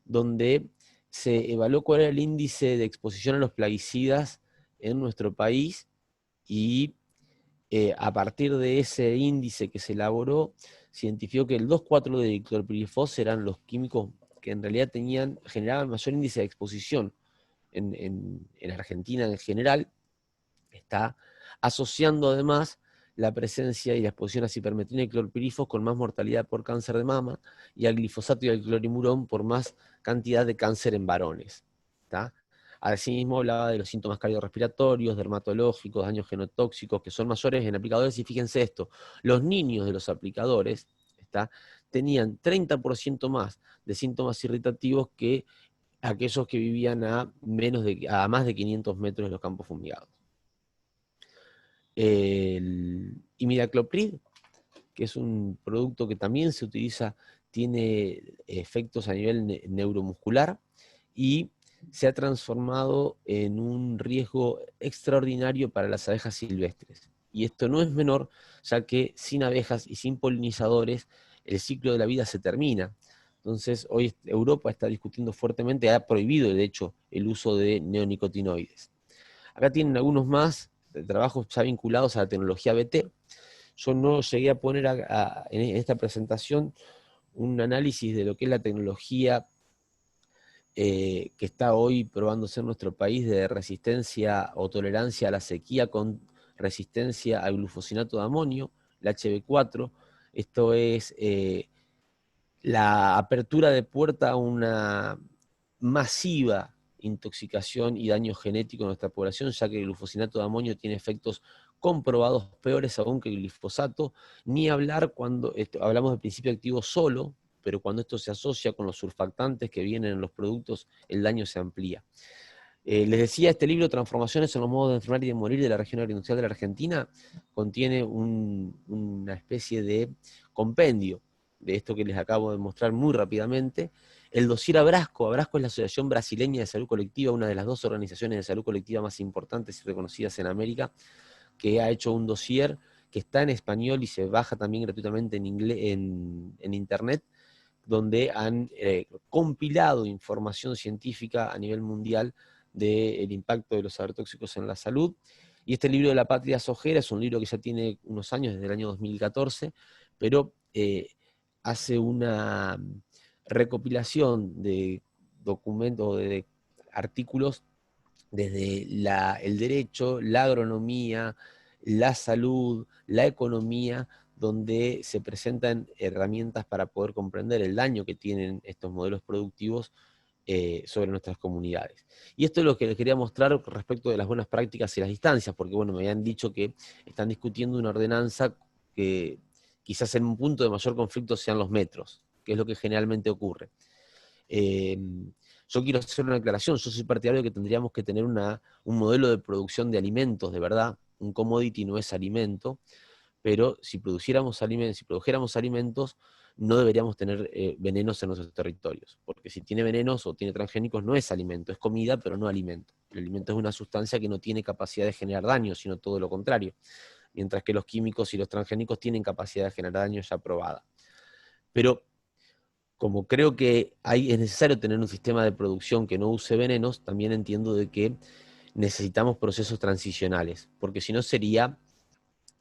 donde se evaluó cuál era el índice de exposición a los plaguicidas en nuestro país, y a partir de ese índice que se elaboró, se identificó que el 2,4-diclorpirifos eran los químicos que en realidad generaban mayor índice de exposición en Argentina en general. Está asociando además la presencia y la exposición a cipermetrina y clorpirifos con más mortalidad por cáncer de mama, y al glifosato y al clorimurón por más cantidad de cáncer en varones. ¿Tá? Asimismo hablaba de los síntomas cardiorrespiratorios, dermatológicos, daños genotóxicos, que son mayores en aplicadores, y fíjense esto, los niños de los aplicadores tenían 30% más de síntomas irritativos que aquellos que vivían a más de 500 metros de los campos fumigados. El imidacloprid, que es un producto que también se utiliza, tiene efectos a nivel neuromuscular, y se ha transformado en un riesgo extraordinario para las abejas silvestres. Y esto no es menor, ya que sin abejas y sin polinizadores el ciclo de la vida se termina. Entonces hoy Europa está discutiendo fuertemente, ha prohibido de hecho el uso de neonicotinoides. Acá tienen algunos más de trabajos ya vinculados a la tecnología BT. Yo no llegué a poner en esta presentación un análisis de lo que es la tecnología que está hoy probándose en nuestro país de resistencia o tolerancia a la sequía con resistencia al glufosinato de amonio, la HB4. Esto es la apertura de puerta a una masiva intoxicación y daño genético en nuestra población, ya que el glufosinato de amonio tiene efectos comprobados peores aún que el glifosato, ni hablar cuando hablamos de principio activo solo, pero cuando esto se asocia con los surfactantes que vienen en los productos, el daño se amplía. Les decía, este libro, Transformaciones en los modos de enfermar y de morir de la región agroindustrial de la Argentina, contiene una especie de compendio de esto que les acabo de mostrar muy rápidamente. El dossier Abrasco. Abrasco es la Asociación Brasileña de Salud Colectiva, una de las 2 organizaciones de salud colectiva más importantes y reconocidas en América, que ha hecho un dossier que está en español y se baja también gratuitamente en internet, donde han compilado información científica a nivel mundial del impacto de los agrotóxicos en la salud. Y este libro de La Patria Sojera es un libro que ya tiene unos años, desde el año 2014, pero hace una recopilación de documentos, de artículos desde el derecho, la agronomía, la salud, la economía, donde se presentan herramientas para poder comprender el daño que tienen estos modelos productivos sobre nuestras comunidades. Y esto es lo que les quería mostrar respecto de las buenas prácticas y las distancias, porque bueno, me habían dicho que están discutiendo una ordenanza que quizás en un punto de mayor conflicto sean los metros, que es lo que generalmente ocurre. Yo quiero hacer una aclaración, yo soy partidario de que tendríamos que tener un modelo de producción de alimentos, de verdad. Un commodity no es alimento, pero si produjéramos alimentos, no deberíamos tener venenos en nuestros territorios, porque si tiene venenos o tiene transgénicos no es alimento, es comida, pero no alimento. El alimento es una sustancia que no tiene capacidad de generar daño, sino todo lo contrario, mientras que los químicos y los transgénicos tienen capacidad de generar daño ya probada. Pero como creo que es necesario tener un sistema de producción que no use venenos, también entiendo de que necesitamos procesos transicionales, porque si no sería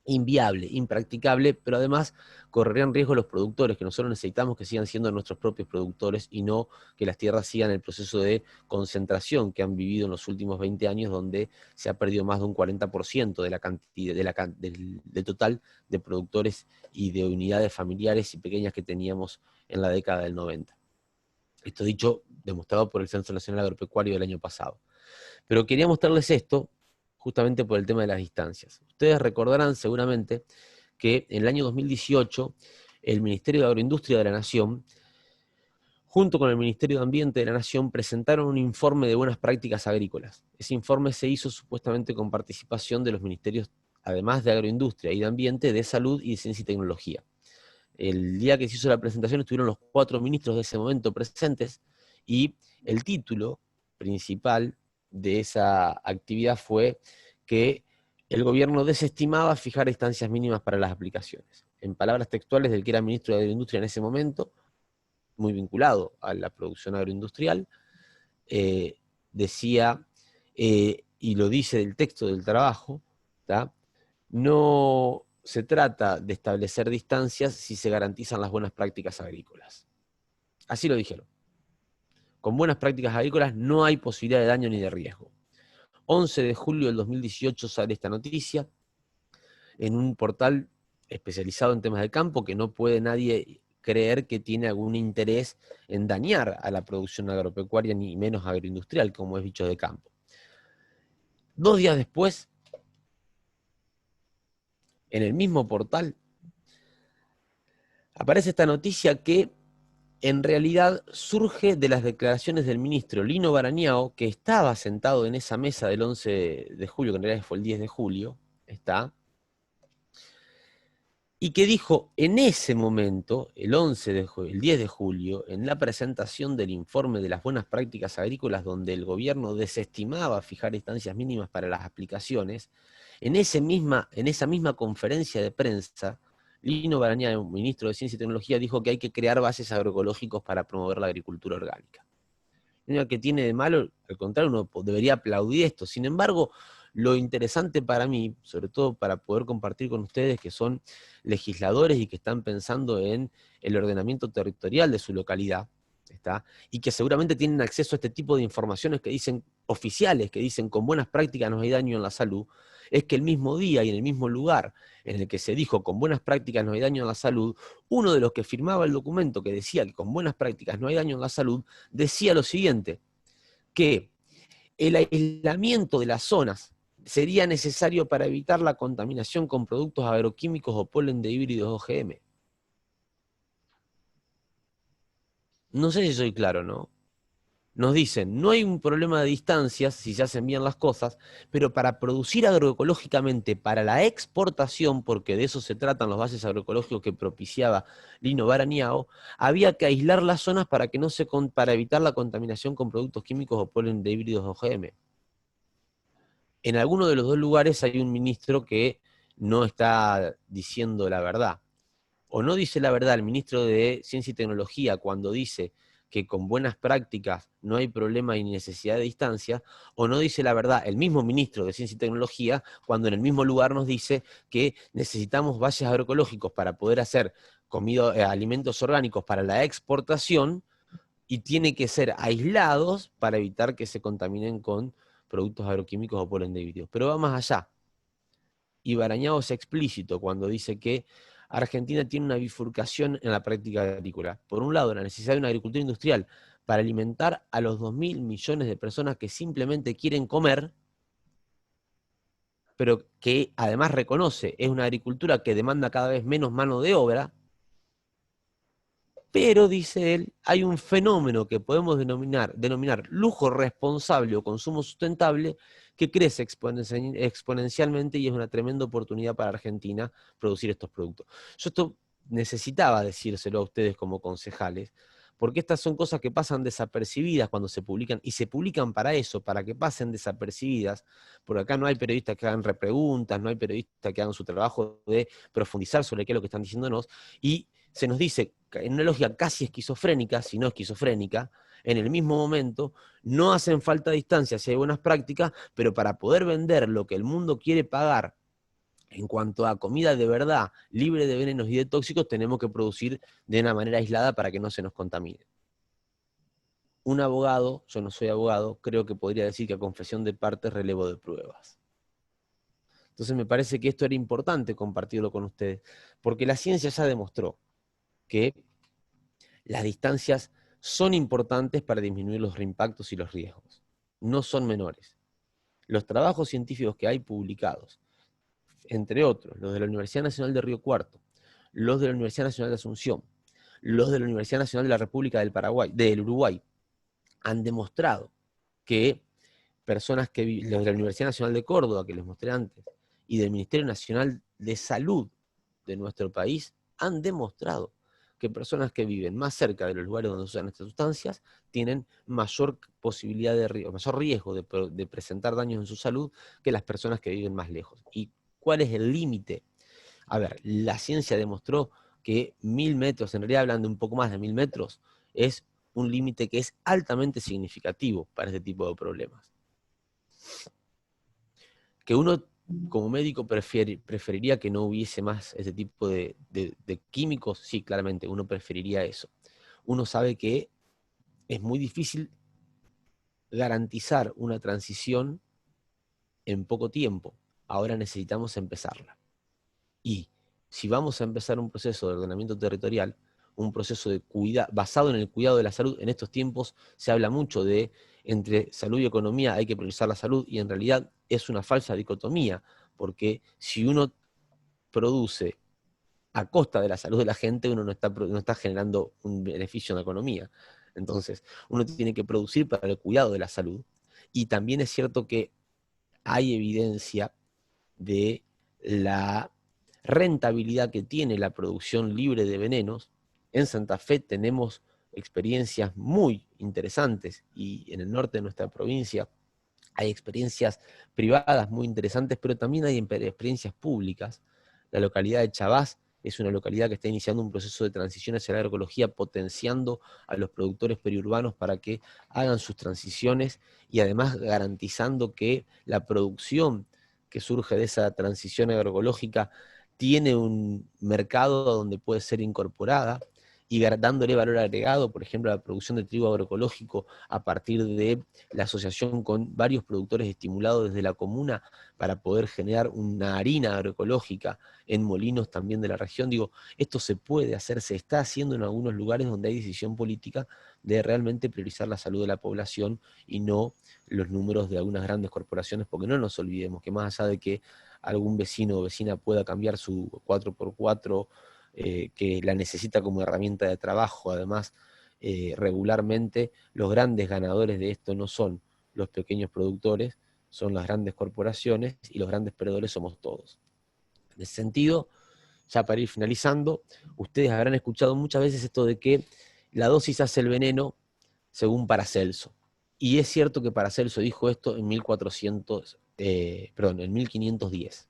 inviable, impracticable, pero además correrían riesgo los productores, que nosotros necesitamos que sigan siendo nuestros propios productores y no que las tierras sigan el proceso de concentración que han vivido en los últimos 20 años, donde se ha perdido más de un 40% de la cantidad, del total de productores y de unidades familiares y pequeñas que teníamos en la década del 90. Esto dicho, demostrado por el Censo Nacional Agropecuario del año pasado. Pero quería mostrarles esto justamente por el tema de las distancias. Ustedes recordarán seguramente que en el año 2018 el Ministerio de Agroindustria de la Nación, junto con el Ministerio de Ambiente de la Nación, presentaron un informe de buenas prácticas agrícolas. Ese informe se hizo supuestamente con participación de los ministerios, además de Agroindustria y de Ambiente, de Salud y de Ciencia y Tecnología. El día que se hizo la presentación estuvieron los 4 ministros de ese momento presentes y el título principal de esa actividad fue que el gobierno desestimaba fijar distancias mínimas para las aplicaciones. En palabras textuales del que era ministro de Agroindustria en ese momento, muy vinculado a la producción agroindustrial, decía, y lo dice del texto del trabajo, ¿tá? No se trata de establecer distancias si se garantizan las buenas prácticas agrícolas. Así lo dijeron. Con buenas prácticas agrícolas no hay posibilidad de daño ni de riesgo. 11 de julio del 2018 sale esta noticia en un portal especializado en temas de campo que no puede nadie creer que tiene algún interés en dañar a la producción agropecuaria ni menos agroindustrial, como es Bichos de Campo. 2 días después, en el mismo portal, aparece esta noticia que en realidad surge de las declaraciones del ministro Lino Barañao, que estaba sentado en esa mesa del 11 de julio, que en realidad fue el 10 de julio, y que dijo en ese momento, el 10 de julio, en la presentación del informe de las buenas prácticas agrícolas, donde el gobierno desestimaba fijar distancias mínimas para las aplicaciones, en esa misma conferencia de prensa, Lino Barañao, ministro de Ciencia y Tecnología, dijo que hay que crear bases agroecológicos para promover la agricultura orgánica. Lo que tiene de malo, al contrario, uno debería aplaudir esto. Sin embargo, lo interesante para mí, sobre todo para poder compartir con ustedes que son legisladores y que están pensando en el ordenamiento territorial de su localidad, y que seguramente tienen acceso a este tipo de informaciones que dicen, oficiales, que dicen con buenas prácticas no hay daño en la salud, es que el mismo día y en el mismo lugar en el que se dijo con buenas prácticas no hay daño en la salud, uno de los que firmaba el documento que decía que con buenas prácticas no hay daño en la salud, decía lo siguiente, que el aislamiento de las zonas sería necesario para evitar la contaminación con productos agroquímicos o polen de híbridos OGM. No sé si soy claro, ¿no? Nos dicen, no hay un problema de distancias si se hacen bien las cosas, pero para producir agroecológicamente, para la exportación, porque de eso se tratan los bases agroecológicos que propiciaba Lino Barañao, había que aislar las zonas para evitar la contaminación con productos químicos o polen de híbridos OGM. En alguno de los 2 lugares hay un ministro que no está diciendo la verdad. O no dice la verdad el ministro de Ciencia y Tecnología cuando dice que con buenas prácticas no hay problema y necesidad de distancia, o no dice la verdad el mismo ministro de Ciencia y Tecnología cuando en el mismo lugar nos dice que necesitamos bases agroecológicos para poder hacer alimentos orgánicos para la exportación y tiene que ser aislados para evitar que se contaminen con productos agroquímicos o polen de híbridos. Pero va más allá. Y Barañao es explícito cuando dice que Argentina tiene una bifurcación en la práctica agrícola. Por un lado, la necesidad de una agricultura industrial para alimentar a los 2.000 millones de personas que simplemente quieren comer, pero que además reconoce es una agricultura que demanda cada vez menos mano de obra, pero, dice él, hay un fenómeno que podemos denominar lujo responsable o consumo sustentable que crece exponencialmente y es una tremenda oportunidad para Argentina producir estos productos. Yo esto necesitaba decírselo a ustedes como concejales, porque estas son cosas que pasan desapercibidas cuando se publican, y se publican para eso, para que pasen desapercibidas, porque acá no hay periodistas que hagan repreguntas, no hay periodistas que hagan su trabajo de profundizar sobre qué es lo que están diciéndonos, y se nos dice, en una lógica casi esquizofrénica, si no esquizofrénica, en el mismo momento, no hacen falta distancias si hay buenas prácticas, pero para poder vender lo que el mundo quiere pagar En cuanto a comida de verdad, libre de venenos y de tóxicos, tenemos que producir de una manera aislada para que no se nos contamine. Un abogado, yo no soy abogado, creo que podría decir que a confesión de parte relevo de pruebas. Entonces me parece que esto era importante compartirlo con ustedes, porque la ciencia ya demostró que las distancias son importantes para disminuir los reimpactos y los riesgos. No son menores. Los trabajos científicos que hay publicados, entre otros, los de la Universidad Nacional de Río Cuarto, los de la Universidad Nacional de Asunción, los de la Universidad Nacional de la República del Uruguay, han demostrado que personas que viven, los de la Universidad Nacional de Córdoba, que les mostré antes, y del Ministerio Nacional de Salud de nuestro país, han demostrado que personas que viven más cerca de los lugares donde se usan estas sustancias tienen mayor posibilidad de riesgo, mayor riesgo de presentar daños en su salud que las personas que viven más lejos. ¿Y cuál es el límite? A ver, la ciencia demostró que 1000 metros, en realidad hablan de un poco más de 1000 metros, es un límite que es altamente significativo para este tipo de problemas. Que uno como médico preferiría que no hubiese más ese tipo de químicos, sí, claramente, uno preferiría eso. Uno sabe que es muy difícil garantizar una transición en poco tiempo. Ahora necesitamos empezarla. Y si vamos a empezar un proceso de ordenamiento territorial, un proceso de basado en el cuidado de la salud, en estos tiempos se habla mucho de entre salud y economía hay que priorizar la salud, y en realidad es una falsa dicotomía, porque si uno produce a costa de la salud de la gente, uno no está generando un beneficio en la economía. Entonces, uno tiene que producir para el cuidado de la salud. Y también es cierto que hay evidencia de la rentabilidad que tiene la producción libre de venenos. En Santa Fe tenemos experiencias muy interesantes, y en el norte de nuestra provincia hay experiencias privadas muy interesantes, pero también hay experiencias públicas. La localidad de Chabás es una localidad que está iniciando un proceso de transición hacia la agroecología, potenciando a los productores periurbanos para que hagan sus transiciones, y además garantizando que la producción que surge de esa transición agroecológica tiene un mercado donde puede ser incorporada, y dándole valor agregado, por ejemplo, a la producción de trigo agroecológico a partir de la asociación con varios productores estimulados desde la comuna para poder generar una harina agroecológica en molinos también de la región. Digo, esto se puede hacer, se está haciendo en algunos lugares donde hay decisión política de realmente priorizar la salud de la población y no los números de algunas grandes corporaciones, porque no nos olvidemos que más allá de que algún vecino o vecina pueda cambiar su 4x4, que la necesita como herramienta de trabajo, además, regularmente los grandes ganadores de esto no son los pequeños productores, son las grandes corporaciones, y los grandes perdedores somos todos. En ese sentido, ya para ir finalizando, ustedes habrán escuchado muchas veces esto de que la dosis hace el veneno según Paracelso. Y es cierto que Paracelso dijo esto en 1510.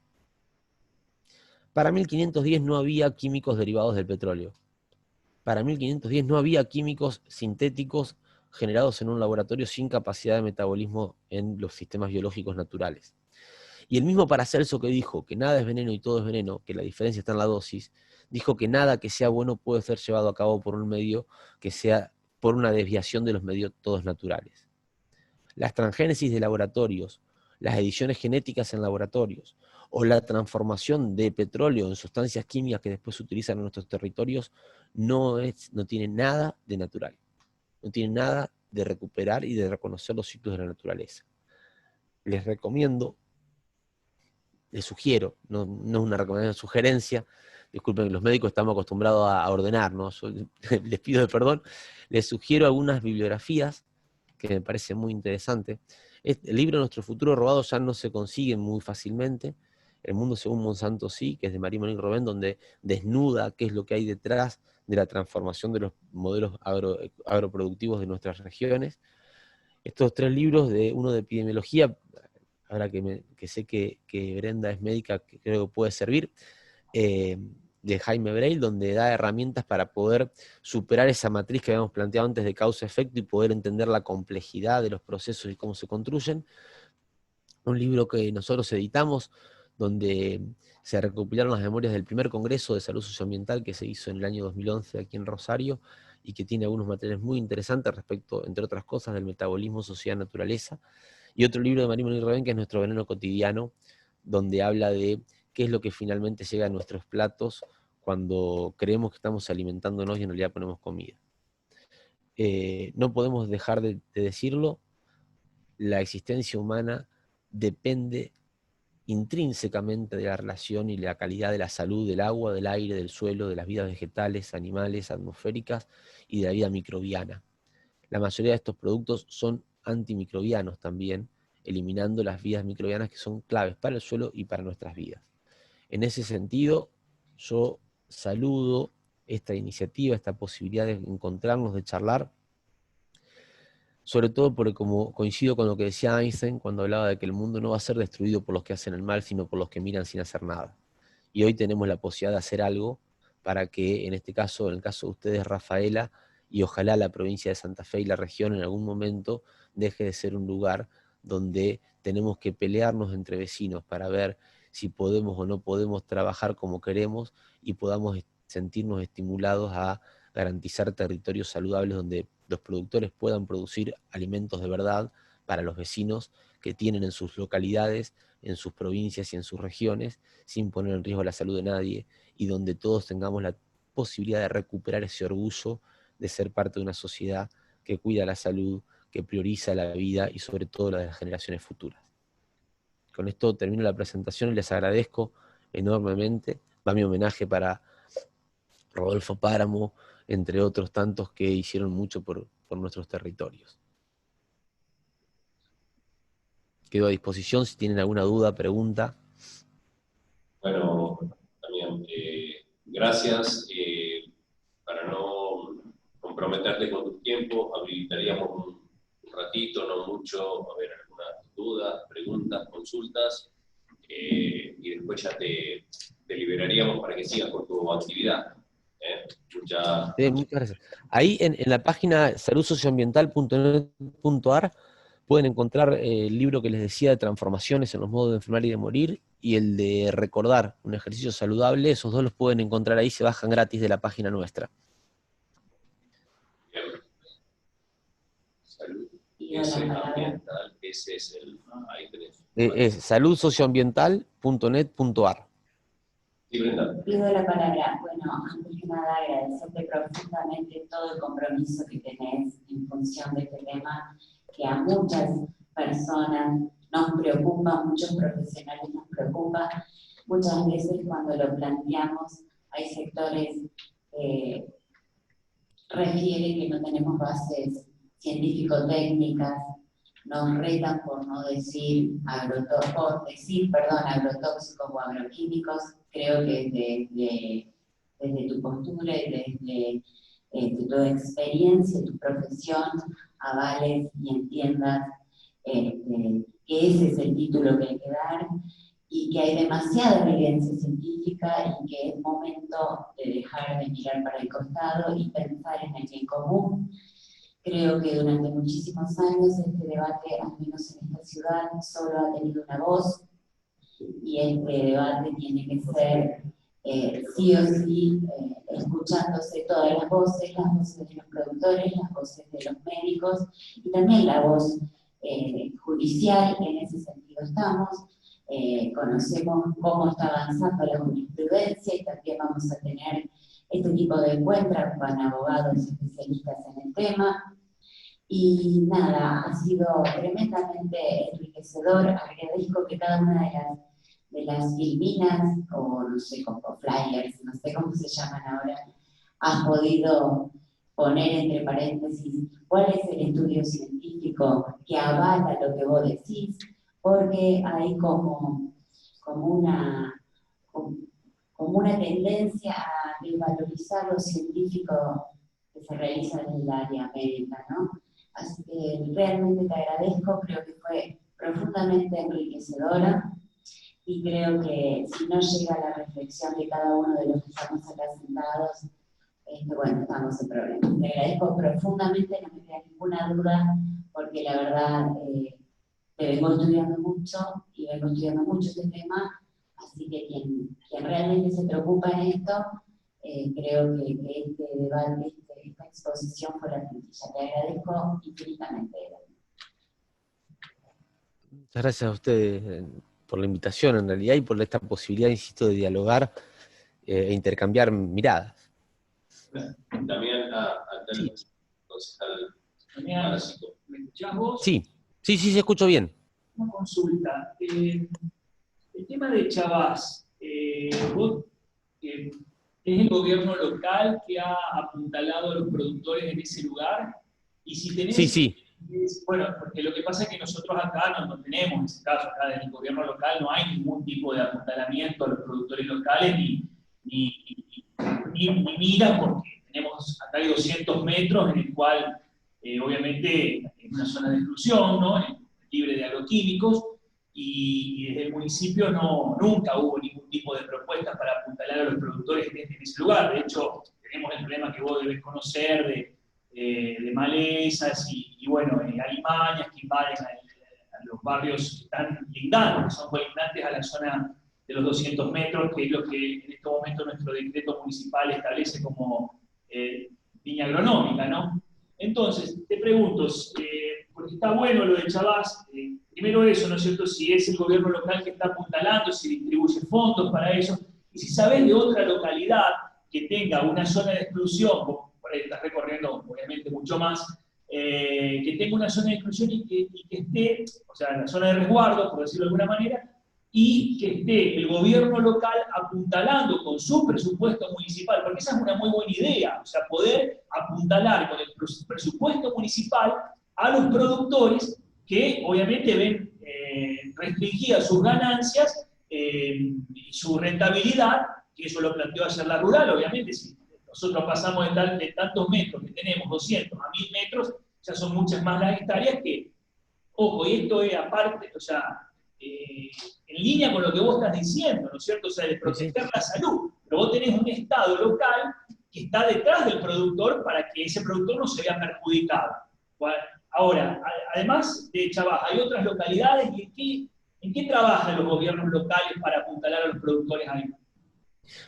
Para 1510 no había químicos derivados del petróleo. Para 1510 no había químicos sintéticos generados en un laboratorio sin capacidad de metabolismo en los sistemas biológicos naturales. Y el mismo Paracelso, que dijo que nada es veneno y todo es veneno, que la diferencia está en la dosis, dijo que nada que sea bueno puede ser llevado a cabo por un medio que sea por una desviación de los medios todos naturales. Las transgénesis de laboratorios, las ediciones genéticas en laboratorios, o la transformación de petróleo en sustancias químicas que después se utilizan en nuestros territorios, no tiene nada de natural. No tiene nada de recuperar y de reconocer los ciclos de la naturaleza. Les recomiendo, les sugiero, no es una recomendación, es una sugerencia, disculpen, los médicos estamos acostumbrados a ordenar, ¿no? Les pido perdón, les sugiero algunas bibliografías que me parece muy interesante. El libro Nuestro futuro robado ya no se consigue muy fácilmente. El mundo según Monsanto sí, que es de Marie-Monique Robin, donde desnuda qué es lo que hay detrás de la transformación de los modelos agroproductivos de nuestras regiones. Estos 3 libros, uno de epidemiología, ahora que sé que Brenda es médica, que creo que puede servir, de Jaime Breil, donde da herramientas para poder superar esa matriz que habíamos planteado antes de causa-efecto y poder entender la complejidad de los procesos y cómo se construyen. Un libro que nosotros editamos donde se recopilaron las memorias del primer Congreso de Salud Socioambiental que se hizo en el año 2011 aquí en Rosario, y que tiene algunos materiales muy interesantes respecto, entre otras cosas, del metabolismo, sociedad, naturaleza. Y otro libro de María Moniz Robén, que es Nuestro veneno cotidiano, donde habla de qué es lo que finalmente llega a nuestros platos cuando creemos que estamos alimentándonos y en realidad ponemos comida. No podemos dejar de decirlo, la existencia humana depende intrínsecamente de la relación y la calidad de la salud del agua, del aire, del suelo, de las vidas vegetales, animales, atmosféricas y de la vida microbiana. La mayoría de estos productos son antimicrobianos también, eliminando las vidas microbianas que son claves para el suelo y para nuestras vidas. En ese sentido, yo saludo esta iniciativa, esta posibilidad de encontrarnos, de charlar, sobre todo porque, como coincido con lo que decía Einstein cuando hablaba de que el mundo no va a ser destruido por los que hacen el mal, sino por los que miran sin hacer nada. Y hoy tenemos la posibilidad de hacer algo para que, en este caso, en el caso de ustedes, Rafaela, y ojalá la provincia de Santa Fe y la región en algún momento deje de ser un lugar donde tenemos que pelearnos entre vecinos para ver si podemos o no podemos trabajar como queremos y podamos sentirnos estimulados a garantizar territorios saludables donde los productores puedan producir alimentos de verdad para los vecinos que tienen en sus localidades, en sus provincias y en sus regiones, sin poner en riesgo la salud de nadie, y donde todos tengamos la posibilidad de recuperar ese orgullo de ser parte de una sociedad que cuida la salud, que prioriza la vida y sobre todo la de las generaciones futuras. Con esto termino la presentación y les agradezco enormemente. Va mi homenaje para Rodolfo Páramo, entre otros tantos que hicieron mucho por nuestros territorios. Quedo a disposición si tienen alguna duda, pregunta. Bueno, también gracias. Para no comprometerte con tu tiempo, habilitaríamos un ratito, no mucho, a ver algunas dudas, preguntas, consultas, y después ya te liberaríamos para que sigas con tu actividad. Muchas gracias. Ahí en la página saludsocioambiental.net.ar pueden encontrar el libro que les decía de transformaciones en los modos de enfermar y de morir, y el de recordar un ejercicio saludable. Esos dos los pueden encontrar ahí, se bajan gratis de la página nuestra. bien. Salud ambiental, ese es el... Ahí tenés. Es saludsocioambiental.net.ar. Sí, Brenda. Pido la palabra. Bueno, antes que nada agradecerte profundamente todo el compromiso que tenés en función de este tema, que a muchas personas nos preocupa, muchos profesionales nos preocupa. Muchas veces cuando lo planteamos hay sectores que refieren que no tenemos bases científico-técnicas, nos retan por no decir agrotóxicos o agroquímicos. Creo que desde tu postura y desde tu experiencia, tu profesión, avales y entiendas que ese es el título que hay que dar, y que hay demasiada evidencia científica y que es momento de dejar de mirar para el costado y pensar en el bien común. Creo que durante muchísimos años este debate, al menos en esta ciudad, solo ha tenido una voz, y este debate tiene que ser sí o sí escuchándose todas las voces de los productores, las voces de los médicos y también la voz judicial. En ese sentido estamos. Conocemos cómo está avanzando la jurisprudencia y también vamos a tener este tipo de encuentros con abogados especialistas en el tema. Y nada, ha sido tremendamente enriquecedor. Agradezco que cada una de las filipinas, o no sé, como flyers, no sé cómo se llaman ahora, has podido poner entre paréntesis cuál es el estudio científico que avala lo que vos decís, porque hay como una tendencia a desvalorizar lo científico que se realiza en el área médica, ¿no? Así que realmente te agradezco, creo que fue profundamente enriquecedora, y creo que si no llega a la reflexión de cada uno de los que estamos acá sentados, bueno, estamos en problemas. Te agradezco profundamente, no me queda ninguna duda, porque la verdad te vengo estudiando mucho, y vengo estudiando mucho este tema, Así que quien realmente se preocupa en esto, creo que este debate, esta exposición fue la puntilla. Te agradezco infinitamente. Muchas gracias a ustedes por la invitación, en realidad, y por esta posibilidad, insisto, de dialogar e intercambiar miradas. También acá el concejal Márcico. ¿Me escuchás vos? Sí, se escuchó bien. Una consulta. El tema de Chavás, vos, es el gobierno local que ha apuntalado a los productores en ese lugar, y si tenés... Sí. Bueno, porque lo que pasa es que nosotros acá no tenemos, en ese caso, acá en el gobierno local no hay ningún tipo de apuntalamiento a los productores locales, ni mira, porque tenemos acá hay 200 metros en el cual, obviamente, es una zona de exclusión, ¿no? Libre de agroquímicos, y desde el municipio nunca hubo ningún tipo de propuesta para apuntalar a los productores en ese lugar. De hecho, tenemos el problema que vos debes conocer de malezas y bueno, alimañas que invaden a los barrios que están lindantes, que son colindantes a la zona de los 200 metros, que es lo que en este momento nuestro decreto municipal establece como línea agronómica, ¿no? Entonces, te pregunto, porque está bueno lo de Chavás, primero eso, ¿no es cierto? Si es el gobierno local que está apuntalando, si distribuye fondos para eso, y si sabes de otra localidad que tenga una zona de exclusión, por ahí estás recorriendo obviamente mucho más, que tenga una zona de exclusión y que esté, o sea, en la zona de resguardo, por decirlo de alguna manera, y que esté el gobierno local apuntalando con su presupuesto municipal, porque esa es una muy buena idea, o sea, poder apuntalar con el presupuesto municipal a los productores que obviamente ven restringidas sus ganancias y su rentabilidad, que eso lo planteó ayer la rural, obviamente, si nosotros pasamos de tantos metros que tenemos, 200 a 1000 metros, ya son muchas más las hectáreas que, ojo, y esto es aparte, o sea, en línea con lo que vos estás diciendo, ¿no es cierto? O sea, de proteger la salud, pero vos tenés un Estado local que está detrás del productor para que ese productor no se vea perjudicado. Ahora, además de Chavás, hay otras localidades, y ¿en qué trabajan los gobiernos locales para apuntalar a los productores ahí?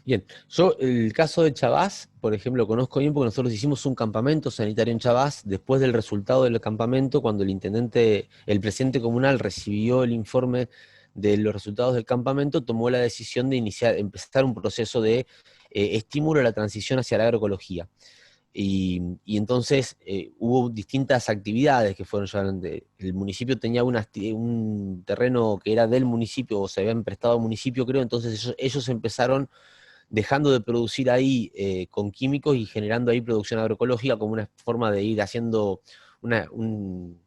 Bien, yo el caso de Chavás, por ejemplo, conozco bien porque nosotros hicimos un campamento sanitario en Chavás. Después del resultado del campamento, cuando el presidente comunal recibió el informe de los resultados del campamento, tomó la decisión de empezar un proceso de estímulo a la transición hacia la agroecología. Y entonces hubo distintas actividades que fueron llevadas. El municipio tenía un terreno que era del municipio, o se habían prestado al municipio, creo. Entonces ellos empezaron dejando de producir ahí con químicos y generando ahí producción agroecológica como una forma de ir haciendo un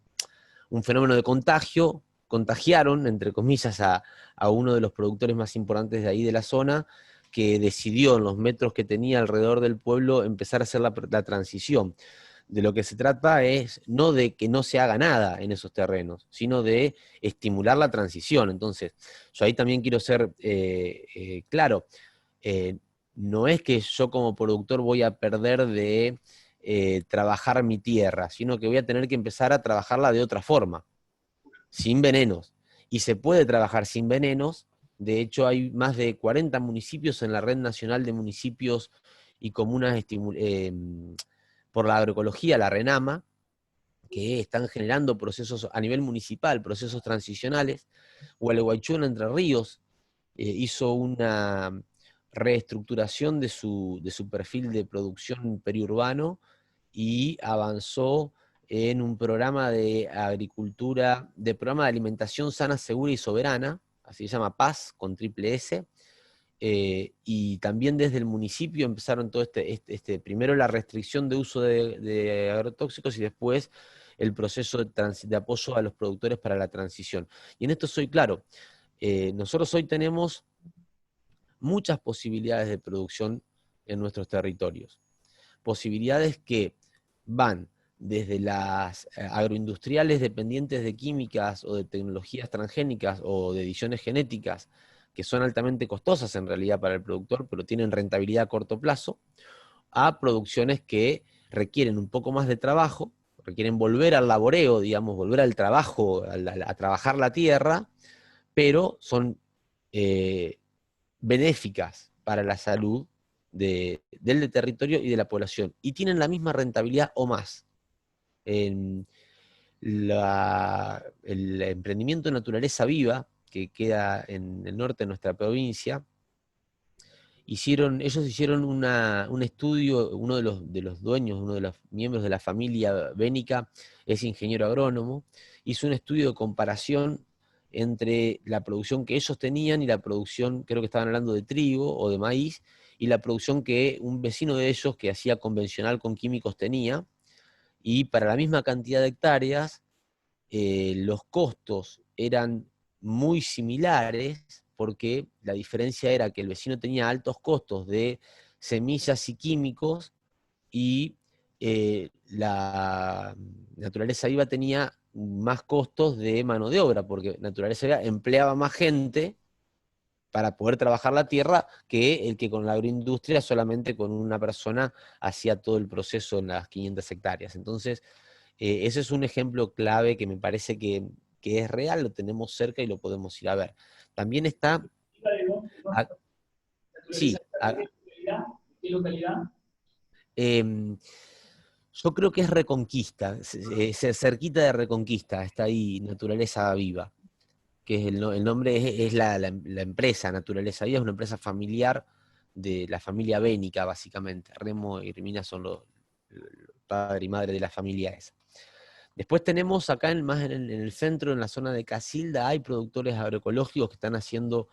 fenómeno de contagio. Contagiaron, entre comillas, a uno de los productores más importantes de ahí de la zona, que decidió en los metros que tenía alrededor del pueblo empezar a hacer la transición. De lo que se trata es no de que no se haga nada en esos terrenos, sino de estimular la transición. Entonces, yo ahí también quiero ser claro, no es que yo como productor voy a perder de trabajar mi tierra, sino que voy a tener que empezar a trabajarla de otra forma, sin venenos. Y se puede trabajar sin venenos. De hecho, hay más de 40 municipios en la Red Nacional de Municipios y Comunas por la Agroecología, la RENAMA, que están generando procesos a nivel municipal, procesos transicionales. Gualeguaychú, en Entre Ríos, hizo una reestructuración de su perfil de producción periurbano y avanzó en un programa de agricultura, de alimentación sana, segura y soberana, así se llama PAS, con triple S, y también desde el municipio empezaron todo primero la restricción de uso de agrotóxicos y después el proceso de apoyo a los productores para la transición. Y en esto soy claro, nosotros hoy tenemos muchas posibilidades de producción en nuestros territorios, posibilidades que van desde las agroindustriales dependientes de químicas o de tecnologías transgénicas o de ediciones genéticas, que son altamente costosas en realidad para el productor, pero tienen rentabilidad a corto plazo, a producciones que requieren un poco más de trabajo, requieren volver al laboreo, digamos, volver al trabajo, a trabajar la tierra, pero son benéficas para la salud del territorio y de la población, y tienen la misma rentabilidad o más. El emprendimiento Naturaleza Viva, que queda en el norte de nuestra provincia, ellos hicieron un estudio. Uno de los dueños, uno de los miembros de la familia Bénica, es ingeniero agrónomo, hizo un estudio de comparación entre la producción que ellos tenían y la producción, creo que estaban hablando de trigo o de maíz, y la producción que un vecino de ellos que hacía convencional con químicos tenía, y para la misma cantidad de hectáreas, los costos eran muy similares, porque la diferencia era que el vecino tenía altos costos de semillas y químicos, y la Naturaleza Viva tenía más costos de mano de obra, porque Naturaleza Viva empleaba más gente para poder trabajar la tierra que el que con la agroindustria solamente con una persona hacía todo el proceso en las 500 hectáreas. Entonces, ese es un ejemplo clave que me parece que es real, lo tenemos cerca y lo podemos ir a ver. También está... Sí, ¿Qué localidad? Yo creo que es Reconquista, cerquita de Reconquista, está ahí Naturaleza Viva, que es el nombre, es la empresa Naturaleza Viva, es una empresa familiar de la familia Bénica, básicamente. Remo y Rimina son los padre y madre de la familia esa. Después tenemos acá más en el centro, en la zona de Casilda, hay productores agroecológicos que están haciendo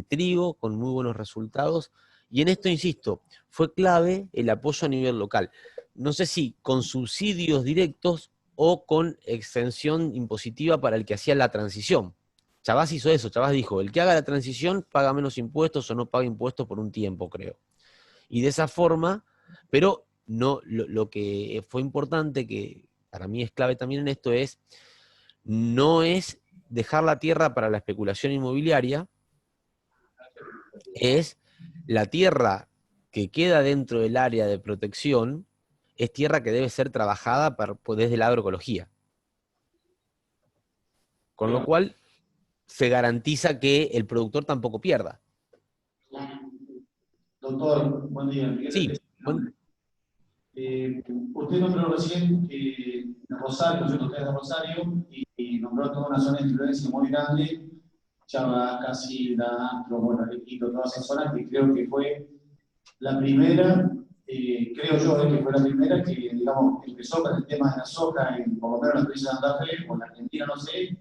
trigo con muy buenos resultados. Y en esto, insisto, fue clave el apoyo a nivel local. No sé si con subsidios directos o con exención impositiva para el que hacía la transición. Chabás hizo eso, Chabás dijo, el que haga la transición paga menos impuestos o no paga impuestos por un tiempo, creo. Y de esa forma, pero no, lo que fue importante, que para mí es clave también en esto, no es dejar la tierra para la especulación inmobiliaria, es la tierra que queda dentro del área de protección, es tierra que debe ser trabajada desde la agroecología. Con lo cual se garantiza que el productor tampoco pierda. Doctor, buen día. Sí, usted nombró recién Rosario, yo usted es de Rosario, y nombró toda una zona de influencia muy grande, Chava, Casilda, bueno, Arequito, todas esas zonas, que creo que fue la primera, creo yo, que fue la primera que, digamos, empezó con el tema de la soja, por lo menos en la provincia de Santa Fe, o en la Argentina, no sé,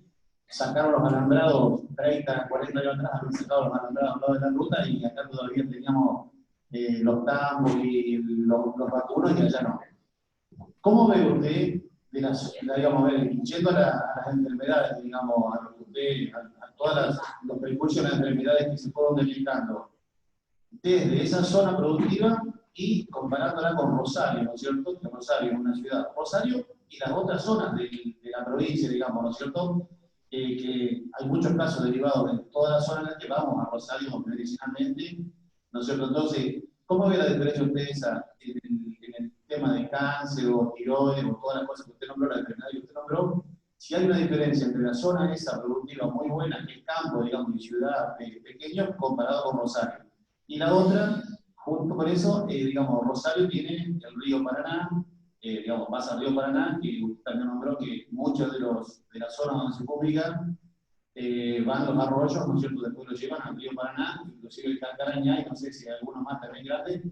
sacaron los alambrados 30, 40 años atrás, habían sacado los alambrados al lado de la ruta, y acá todavía teníamos los tambos y los vacunos, y allá no. ¿Cómo ve usted, digamos, yendo a las enfermedades, digamos, a lo que usted, a todas los prejuicios de las enfermedades que se fueron detectando, desde esa zona productiva y comparándola con Rosario, ¿no es cierto? Que Rosario es una ciudad, Rosario y las otras zonas de la provincia, digamos, ¿no es cierto? Que hay muchos casos derivados de toda la zona en la que vamos a Rosario medicinalmente, ¿no es cierto? Entonces, ¿cómo ve la diferencia usted en el tema de cáncer o tiroides o todas las cosas que usted nombró, la enfermedad que usted nombró? Si hay una diferencia entre la zona esa productiva muy buena, que es campo, digamos, y ciudad pequeña, comparado con Rosario. Y la otra, junto con eso, digamos, Rosario tiene el río Paraná, digamos, pasa al río Paraná, que usted también nombró que muchos de las zonas donde se publica van los arroyos, ¿no es cierto?, después los llevan al río Paraná, inclusive el Calcarañá, y no sé si hay algunos más también grandes.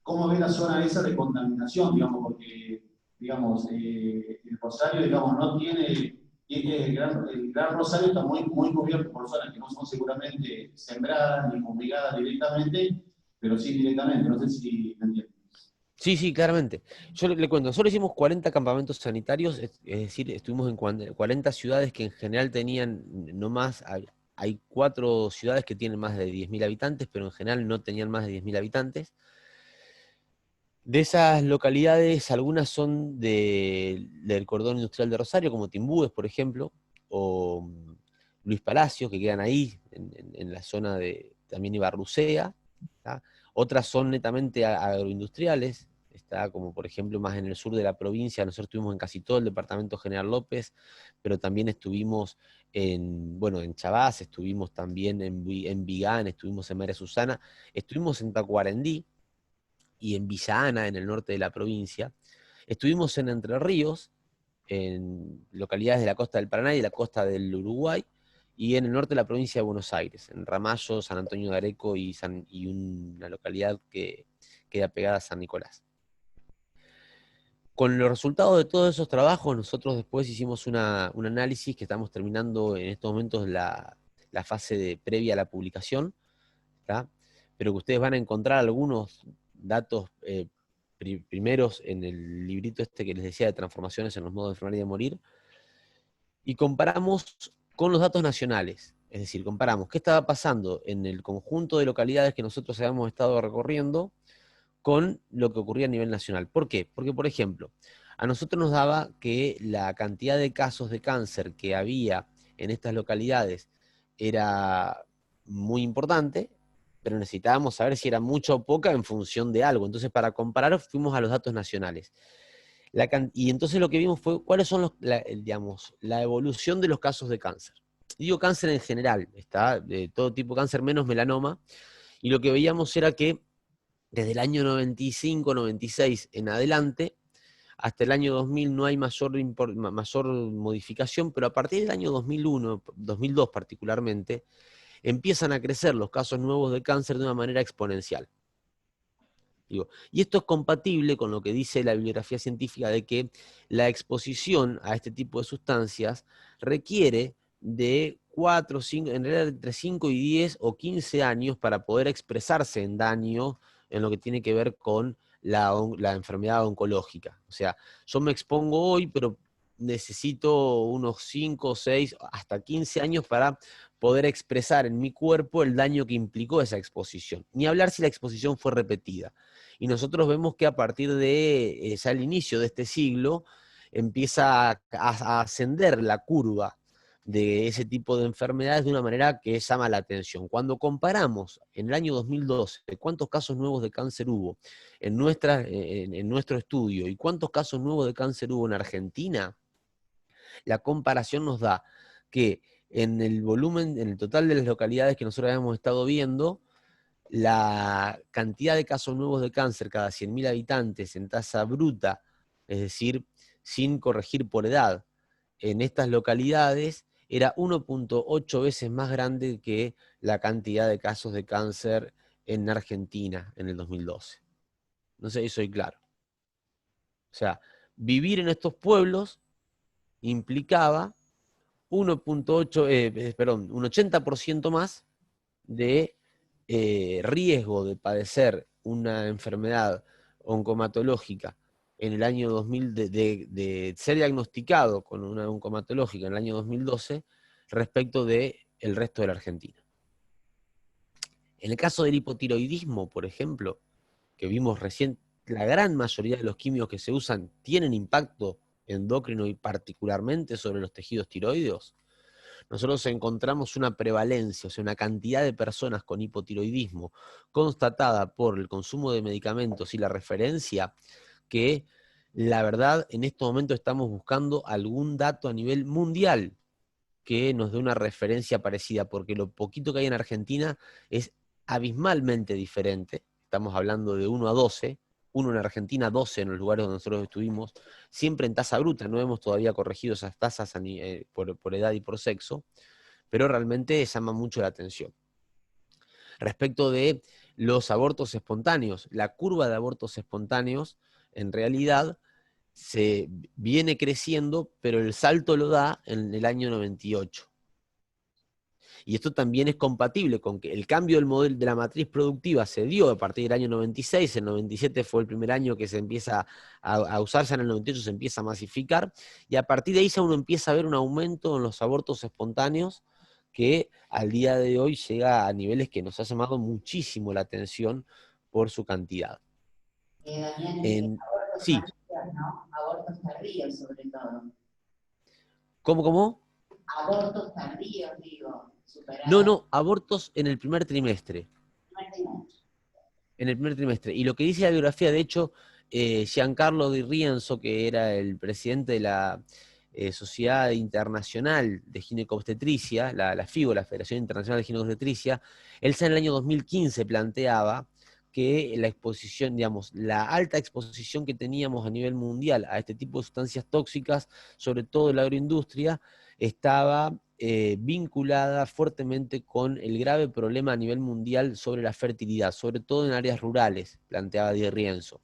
¿Cómo ve la zona esa de contaminación, digamos, porque, digamos, el Rosario, digamos, no tiene... El gran Rosario está muy cubierto por zonas que no son seguramente sembradas ni fumigadas directamente, pero sí directamente. No sé si me entienden. sí, claramente. Yo le cuento, nosotros hicimos 40 campamentos sanitarios, es decir, estuvimos en 40 ciudades que en general tenían no más, hay 4 ciudades que tienen más de 10.000 habitantes, pero en general no tenían más de 10.000 habitantes. De esas localidades, algunas son del cordón industrial de Rosario, como Timbúes, por ejemplo, o Luis Palacios, que quedan ahí, en la zona de también Ibarrucea. ¿tá? Otras son netamente agroindustriales, está como por ejemplo más en el sur de la provincia. Nosotros estuvimos en casi todo el departamento General López, pero también estuvimos en Chabás, estuvimos también en Vigán, estuvimos en María Susana, estuvimos en Tacuarembí y en Villa Ana, en el norte de la provincia. Estuvimos en Entre Ríos, en localidades de la costa del Paraná y de la costa del Uruguay, y en el norte de la provincia de Buenos Aires, en Ramallo, San Antonio de Areco y una localidad que queda pegada a San Nicolás. Con los resultados de todos esos trabajos, nosotros después hicimos un análisis que estamos terminando en estos momentos la fase previa a la publicación, ¿tá? Pero que ustedes van a encontrar algunos datos primeros en el librito este que les decía de transformaciones en los modos de enfermar y de morir, y comparamos con los datos nacionales, es decir, comparamos qué estaba pasando en el conjunto de localidades que nosotros habíamos estado recorriendo con lo que ocurría a nivel nacional. ¿Por qué? Porque, por ejemplo, a nosotros nos daba que la cantidad de casos de cáncer que había en estas localidades era muy importante, pero necesitábamos saber si era mucha o poca en función de algo. Entonces, para comparar, fuimos a los datos nacionales. Y entonces lo que vimos fue cuáles son la evolución de los casos de cáncer. Digo cáncer en general, está de todo tipo de cáncer menos melanoma, y lo que veíamos era que desde el año 95, 96 en adelante, hasta el año 2000 no hay mayor modificación, pero a partir del año 2001, 2002 particularmente, empiezan a crecer los casos nuevos de cáncer de una manera exponencial. Y esto es compatible con lo que dice la bibliografía científica de que la exposición a este tipo de sustancias requiere de 4, 5, en realidad entre 5 y 10 o 15 años para poder expresarse en daño en lo que tiene que ver con la enfermedad oncológica. O sea, yo me expongo hoy, pero necesito unos 5, 6, hasta 15 años para poder expresar en mi cuerpo el daño que implicó esa exposición. Ni hablar si la exposición fue repetida. Y nosotros vemos que a partir de ya el inicio de este siglo empieza a ascender la curva de ese tipo de enfermedades de una manera que llama la atención. Cuando comparamos en el año 2012 cuántos casos nuevos de cáncer hubo en nuestro estudio y cuántos casos nuevos de cáncer hubo en Argentina, la comparación nos da que en el volumen, en el total de las localidades que nosotros habíamos estado viendo, la cantidad de casos nuevos de cáncer cada 100.000 habitantes en tasa bruta, es decir, sin corregir por edad, en estas localidades era 1.8 veces más grande que la cantidad de casos de cáncer en Argentina en el 2012. No sé si soy claro. O sea, vivir en estos pueblos implicaba un 80% más de riesgo de padecer una enfermedad oncomatológica en el año 2000, de ser diagnosticado con una oncomatológica en el año 2012 respecto del resto de la Argentina. En el caso del hipotiroidismo, por ejemplo, que vimos recién, la gran mayoría de los quimios que se usan tienen impacto endocrino y particularmente sobre los tejidos tiroideos. Nosotros encontramos una prevalencia, o sea, una cantidad de personas con hipotiroidismo constatada por el consumo de medicamentos y la referencia que, la verdad, en este momento estamos buscando algún dato a nivel mundial que nos dé una referencia parecida, porque lo poquito que hay en Argentina es abismalmente diferente. Estamos hablando de 1 a 12, 1 en Argentina, 12 en los lugares donde nosotros estuvimos, siempre en tasa bruta, no hemos todavía corregido esas tasas por edad y por sexo, pero realmente llama mucho la atención. Respecto de los abortos espontáneos, la curva de abortos espontáneos, en realidad, se viene creciendo, pero el salto lo da en el año 98. Y esto también es compatible con que el cambio del modelo de la matriz productiva se dio a partir del año 96, el 97 fue el primer año que se empieza a usarse, en el 98 se empieza a masificar, y a partir de ahí ya uno empieza a ver un aumento en los abortos espontáneos que al día de hoy llega a niveles que nos ha llamado muchísimo la atención por su cantidad. Damián, abortos sí. tardíos, ¿no? Abortos tardíos sobre todo. ¿Cómo? Abortos tardíos, digo. No, abortos en el primer trimestre. En el primer trimestre. Y lo que dice la bibliografía, de hecho, Giancarlo Di Rienzo, que era el presidente de la Sociedad Internacional de Ginecobstetricia, la FIGO, la Federación Internacional de Ginecobstetricia, él ya en el año 2015 planteaba que la exposición, digamos, la alta exposición que teníamos a nivel mundial a este tipo de sustancias tóxicas, sobre todo en la agroindustria, estaba vinculada fuertemente con el grave problema a nivel mundial sobre la fertilidad, sobre todo en áreas rurales, planteaba Di Rienzo.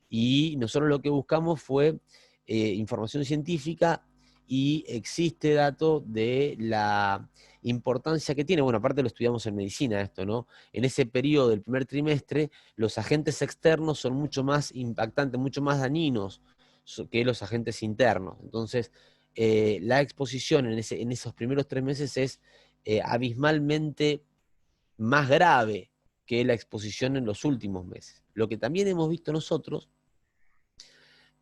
Y nosotros lo que buscamos fue información científica, y existe dato de la importancia que tiene, bueno, aparte lo estudiamos en medicina esto, ¿no? En ese periodo del primer trimestre, los agentes externos son mucho más impactantes, mucho más dañinos que los agentes internos. Entonces, la exposición en esos primeros 3 meses es abismalmente más grave que la exposición en los últimos meses. Lo que también hemos visto nosotros,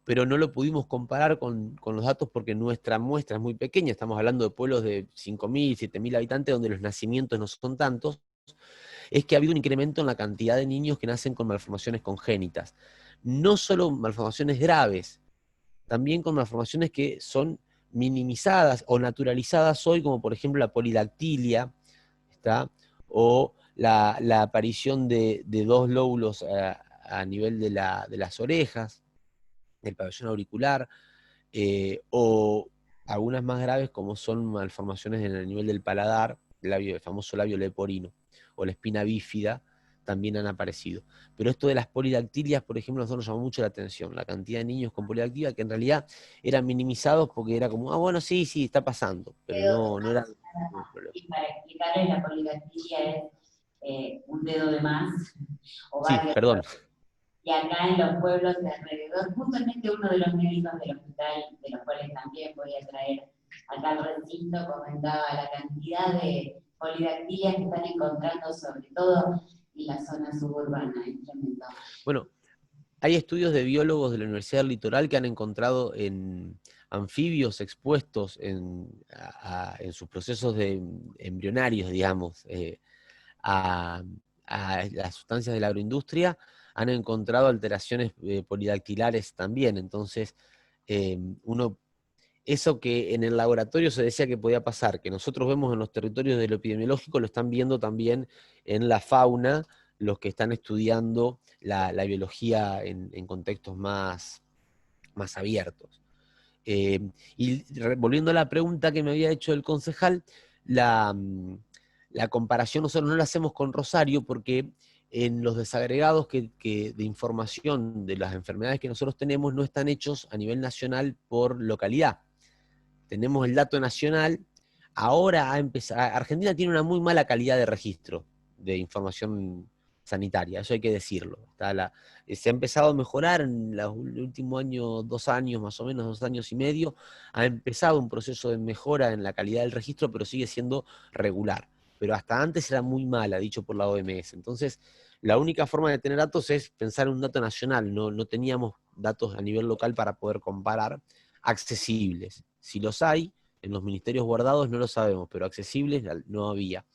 pero no lo pudimos comparar con los datos porque nuestra muestra es muy pequeña, estamos hablando de pueblos de 5.000, 7.000 habitantes donde los nacimientos no son tantos, es que ha habido un incremento en la cantidad de niños que nacen con malformaciones congénitas. No solo malformaciones graves, también con malformaciones que son minimizadas o naturalizadas hoy, como por ejemplo la polidactilia, ¿está? O la aparición de 2 lóbulos a nivel de las orejas, del pabellón auricular, o algunas más graves como son malformaciones en el nivel del paladar, el famoso labio leporino, o la espina bífida, también han aparecido. Pero esto de las polidactilias, por ejemplo, a nosotros nos llamó mucho la atención, la cantidad de niños con polidactilia que en realidad eran minimizados porque era como, bueno, sí, está pasando, pero no era un problema. Y para explicarles, la polidactilia es un dedo de más, o Sí, varios. perdón. Y acá en los pueblos de alrededor, justamente uno de los médicos del hospital, de los cuales también voy a traer acá al recinto, comentaba la cantidad de polidactilias que están encontrando, sobre todo en la zona suburbana. Es tremendo. Bueno, hay estudios de biólogos de la Universidad del Litoral que han encontrado en anfibios expuestos en sus procesos embrionarios, digamos, a las sustancias de la agroindustria, han encontrado alteraciones polidactilares también. Entonces, eso que en el laboratorio se decía que podía pasar, que nosotros vemos en los territorios de lo epidemiológico, lo están viendo también en la fauna, los que están estudiando la biología en contextos más abiertos. Y volviendo a la pregunta que me había hecho el concejal, la comparación nosotros no la hacemos con Rosario porque en los desagregados de información de las enfermedades que nosotros tenemos no están hechos a nivel nacional por localidad. Tenemos el dato nacional. Ahora Argentina tiene una muy mala calidad de registro de información sanitaria, eso hay que decirlo. Se ha empezado a mejorar en los últimos años, 2 años más o menos, 2 años y medio, ha empezado un proceso de mejora en la calidad del registro, pero sigue siendo regular. Pero hasta antes era muy mala, dicho por la OMS. Entonces, la única forma de tener datos es pensar en un dato nacional, no teníamos datos a nivel local para poder comparar, accesibles. Si los hay, en los ministerios guardados no lo sabemos, pero accesibles no había.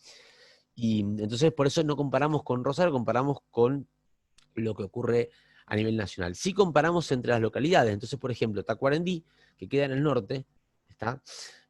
Y entonces por eso no comparamos con Rosario, comparamos con lo que ocurre a nivel nacional. Sí comparamos entre las localidades. Entonces, por ejemplo, Tacuarembí, que queda en el norte, ¿está?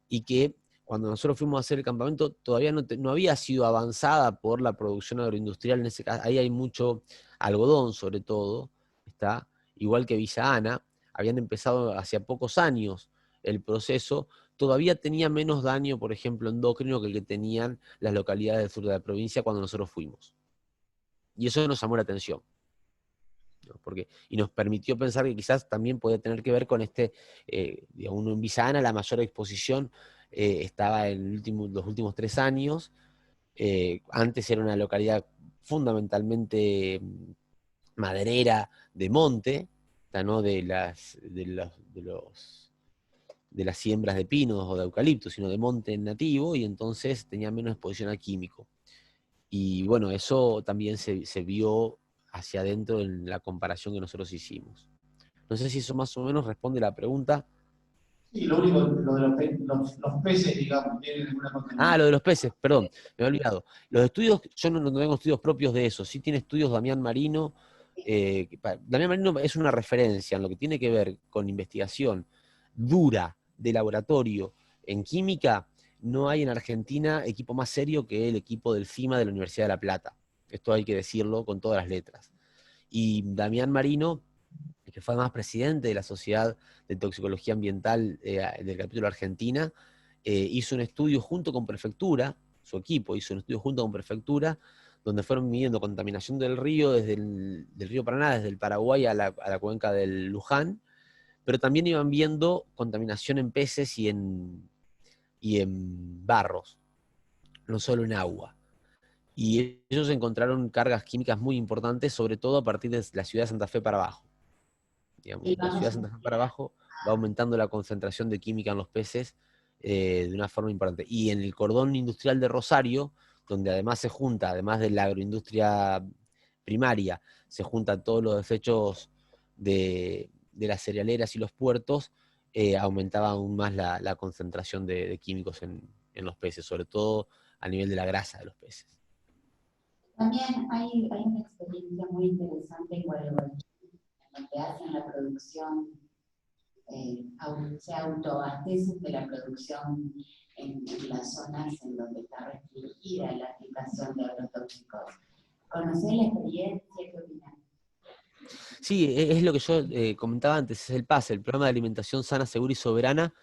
Y que cuando nosotros fuimos a hacer el campamento todavía no había sido avanzada por la producción agroindustrial. En ese caso, ahí hay mucho algodón sobre todo, ¿está? Igual que Villa Ana, habían empezado hace pocos años el proceso, todavía tenía menos daño, por ejemplo, endocrino que el que tenían las localidades del sur de la provincia cuando nosotros fuimos. Y eso nos llamó la atención, ¿no? Y nos permitió pensar que quizás también podía tener que ver con digamos, en Villa Ana la mayor exposición estaba en los últimos 3 años. Antes era una localidad fundamentalmente maderera de monte, ¿no? de las siembras de pinos o de eucalipto, sino de monte nativo, y entonces tenía menos exposición a químico. Y bueno, eso también se vio hacia adentro en la comparación que nosotros hicimos. No sé si eso más o menos responde a la pregunta. Sí, lo único, lo de los peces, digamos, tienen alguna contaminación. Lo de los peces, perdón, me he olvidado. Los estudios, yo no tengo estudios propios de eso, sí tiene estudios Damián Marino, Damián Marino es una referencia en lo que tiene que ver con investigación dura de laboratorio en química. No hay en Argentina equipo más serio que el equipo del CIMA de la Universidad de La Plata. Esto hay que decirlo con todas las letras. Y Damián Marino, que fue además presidente de la Sociedad de Toxicología Ambiental del capítulo Argentina, hizo un estudio junto con Prefectura, su equipo hizo un estudio junto con Prefectura, donde fueron midiendo contaminación del río, del río Paraná, desde el Paraguay a la cuenca del Luján, pero también iban viendo contaminación en peces y en barros, no solo en agua. Y ellos encontraron cargas químicas muy importantes, sobre todo a partir de la ciudad de Santa Fe para abajo. Digamos, la ciudad de Santa Fe para abajo va aumentando la concentración de química en los peces de una forma importante. Y en el cordón industrial de Rosario, donde además se junta, además de la agroindustria primaria, se juntan todos los desechos de las cerealeras y los puertos, aumentaba aún más la concentración de químicos en los peces, sobre todo a nivel de la grasa de los peces. También hay una experiencia muy interesante en Gualeguaychú, en donde hacen la producción, se autoabastecen de la producción en las zonas en donde está restringida la aplicación de agrotóxicos. ¿Conocés la experiencia? ¿Qué opinás? Sí, es lo que yo comentaba antes, es el PASE, el Programa de Alimentación Sana, Segura y Soberana.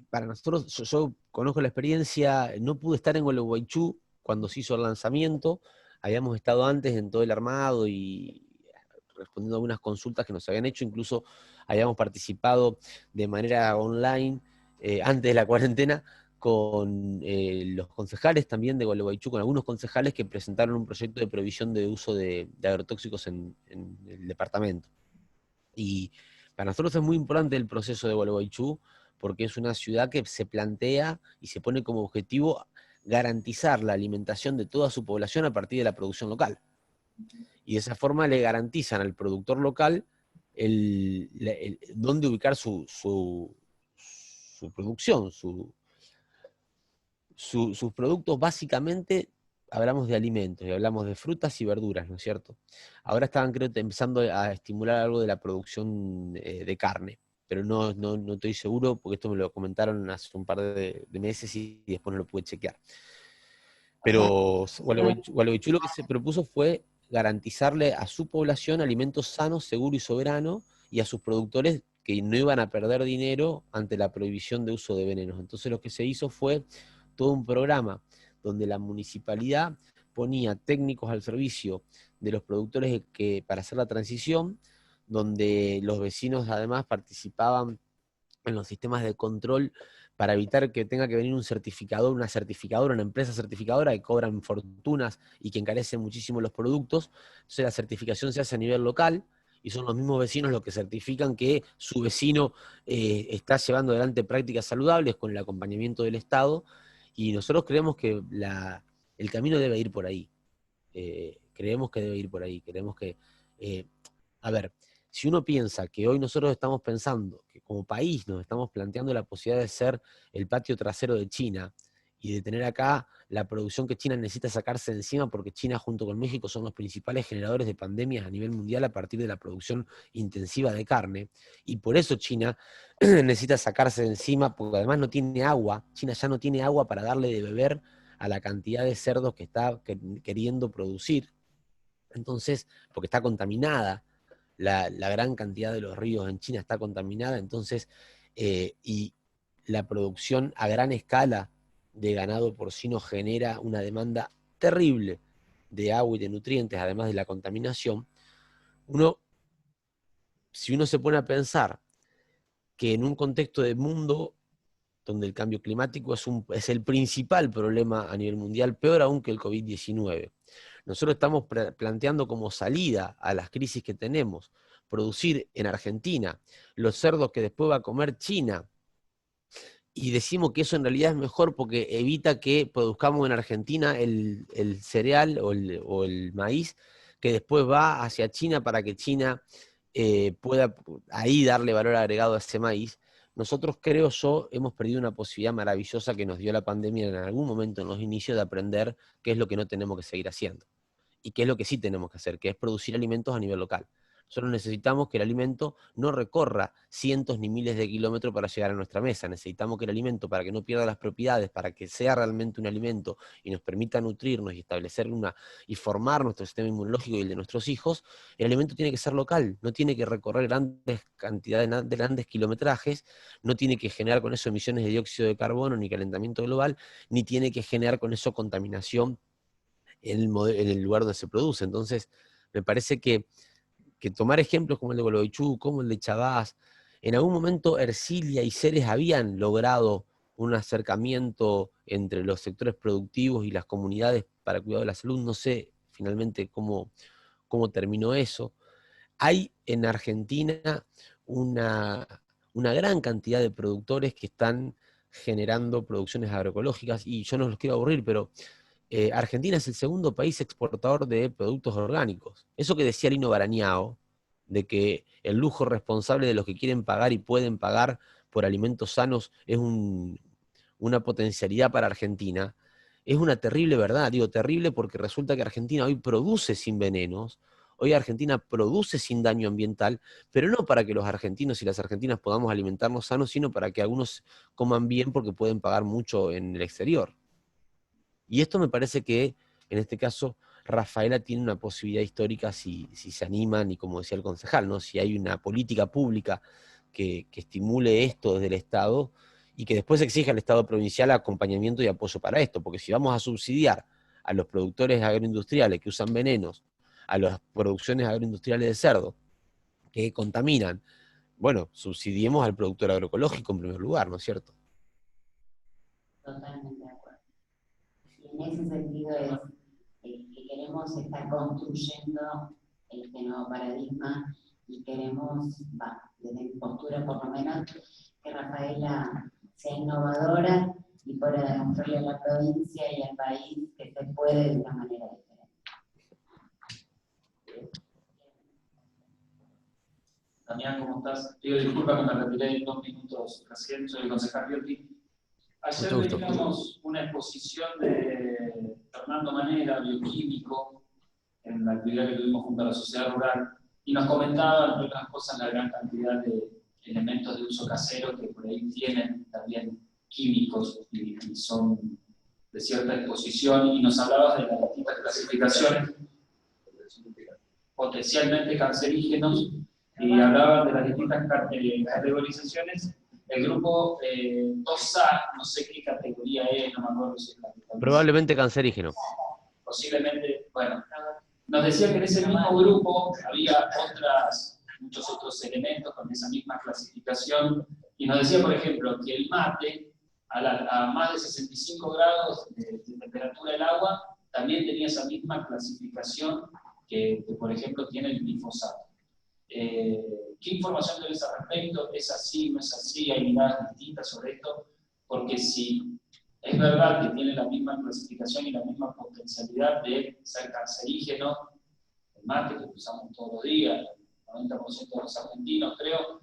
Para nosotros, yo conozco la experiencia, no pude estar en Gualeguaychú cuando se hizo el lanzamiento, habíamos estado antes en todo el armado y respondiendo a algunas consultas que nos habían hecho, incluso habíamos participado de manera online antes de la cuarentena con los concejales también de Gualeguaychú, con algunos concejales que presentaron un proyecto de prohibición de uso de agrotóxicos en el departamento. Y para nosotros es muy importante el proceso de Gualeguaychú, porque es una ciudad que se plantea y se pone como objetivo garantizar la alimentación de toda su población a partir de la producción local. Y de esa forma le garantizan al productor local dónde ubicar su producción, sus productos. Básicamente hablamos de alimentos y hablamos de frutas y verduras, ¿no es cierto? Ahora estaban, creo, empezando a estimular algo de la producción de carne, pero no estoy seguro porque esto me lo comentaron hace un par de meses y después no lo pude chequear. Pero Gualeguaychú lo que se propuso fue garantizarle a su población alimentos sanos, seguros y soberanos, y a sus productores que no iban a perder dinero ante la prohibición de uso de venenos. Entonces lo que se hizo fue todo un programa donde la municipalidad ponía técnicos al servicio de los productores para hacer la transición, donde los vecinos además participaban en los sistemas de control para evitar que tenga que venir un certificador, una certificadora, una empresa certificadora que cobran fortunas y que encarecen muchísimo los productos. Entonces la certificación se hace a nivel local y son los mismos vecinos los que certifican que su vecino está llevando adelante prácticas saludables con el acompañamiento del Estado, y nosotros creemos que el camino debe ir por ahí. Creemos que debe ir por ahí. Creemos que, a ver, si uno piensa que hoy nosotros estamos pensando que como país nos estamos planteando la posibilidad de ser el patio trasero de China y de tener acá la producción que China necesita sacarse de encima, porque China junto con México son los principales generadores de pandemias a nivel mundial a partir de la producción intensiva de carne, y por eso China necesita sacarse de encima, porque además no tiene agua. China ya no tiene agua para darle de beber a la cantidad de cerdos que está queriendo producir. Entonces, porque está contaminada. La gran cantidad de los ríos en China está contaminada, entonces, y la producción a gran escala de ganado porcino genera una demanda terrible de agua y de nutrientes, además de la contaminación. Si uno se pone a pensar que en un contexto de mundo donde el cambio climático es el principal problema a nivel mundial, peor aún que el COVID-19, nosotros estamos planteando como salida a las crisis que tenemos producir en Argentina los cerdos que después va a comer China, y decimos que eso en realidad es mejor porque evita que produzcamos en Argentina el cereal o el maíz que después va hacia China para que China pueda ahí darle valor agregado a ese maíz. Nosotros, creo yo, hemos perdido una posibilidad maravillosa que nos dio la pandemia en algún momento en los inicios de aprender qué es lo que no tenemos que seguir haciendo. y qué es lo que sí tenemos que hacer, que es producir alimentos a nivel local. Nosotros necesitamos que el alimento no recorra cientos ni miles de kilómetros para llegar a nuestra mesa. Necesitamos que el alimento, para que no pierda las propiedades, para que sea realmente un alimento y nos permita nutrirnos y establecer y formar nuestro sistema inmunológico y el de nuestros hijos, el alimento tiene que ser local, no tiene que recorrer grandes cantidades de grandes kilometrajes, no tiene que generar con eso emisiones de dióxido de carbono ni calentamiento global, ni tiene que generar con eso contaminación en el lugar donde se produce. Entonces, me parece que tomar ejemplos como el de Gualeguaychú, como el de Chabás, en algún momento Ercilia y Ceres habían logrado un acercamiento entre los sectores productivos y las comunidades para el cuidado de la salud. No sé finalmente cómo terminó eso. Hay en Argentina una gran cantidad de productores que están generando producciones agroecológicas, y yo no los quiero aburrir, pero Argentina es el segundo país exportador de productos orgánicos. Eso que decía Lino Barañao, de que el lujo responsable de los que quieren pagar y pueden pagar por alimentos sanos es una potencialidad para Argentina, es una terrible verdad. Digo terrible porque resulta que Argentina hoy produce sin venenos, hoy Argentina produce sin daño ambiental, pero no para que los argentinos y las argentinas podamos alimentarnos sanos, sino para que algunos coman bien porque pueden pagar mucho en el exterior. Y esto me parece que, en este caso, Rafaela tiene una posibilidad histórica si se animan, y como decía el concejal, ¿no? Si hay una política pública que estimule esto desde el Estado, y que después exija al Estado provincial acompañamiento y apoyo para esto, porque si vamos a subsidiar a los productores agroindustriales que usan venenos, a las producciones agroindustriales de cerdo, que contaminan, bueno, subsidiemos al productor agroecológico en primer lugar, ¿no es cierto? Totalmente de acuerdo. Y en ese sentido es que queremos estar construyendo este nuevo paradigma y queremos, desde mi postura por lo menos, que Rafaela sea innovadora y pueda demostrarle a la provincia y al país que se puede de una manera diferente. Damián, ¿cómo estás? Pido disculpas que me retiré 2 minutos recién, soy el concejal Piotti. Ayer veíamos una exposición de Fernando Manera, bioquímico, en la actividad que tuvimos junto a la sociedad rural, y nos comentaba, entre otras cosas, la gran cantidad de elementos de uso casero que por ahí tienen también químicos y son de cierta exposición, y nos hablaba de las distintas clasificaciones potencialmente cancerígenos, y hablaban de las distintas categorizaciones. El grupo 2A, no sé qué categoría es, no me acuerdo si es la categoría. Probablemente cancerígeno. Posiblemente, bueno. Nos decía que en ese mismo grupo había muchos otros elementos con esa misma clasificación, y nos decía, por ejemplo, que el mate, a más de 65 grados de temperatura del agua, también tenía esa misma clasificación que por ejemplo, tiene el glifosato. ¿Qué información tenés al respecto? ¿Es así? ¿No es así? ¿Hay miradas distintas sobre esto? Porque si es verdad que tiene la misma clasificación y la misma potencialidad de ser cancerígeno, el mate que usamos todos los días, el 90% de los argentinos, creo,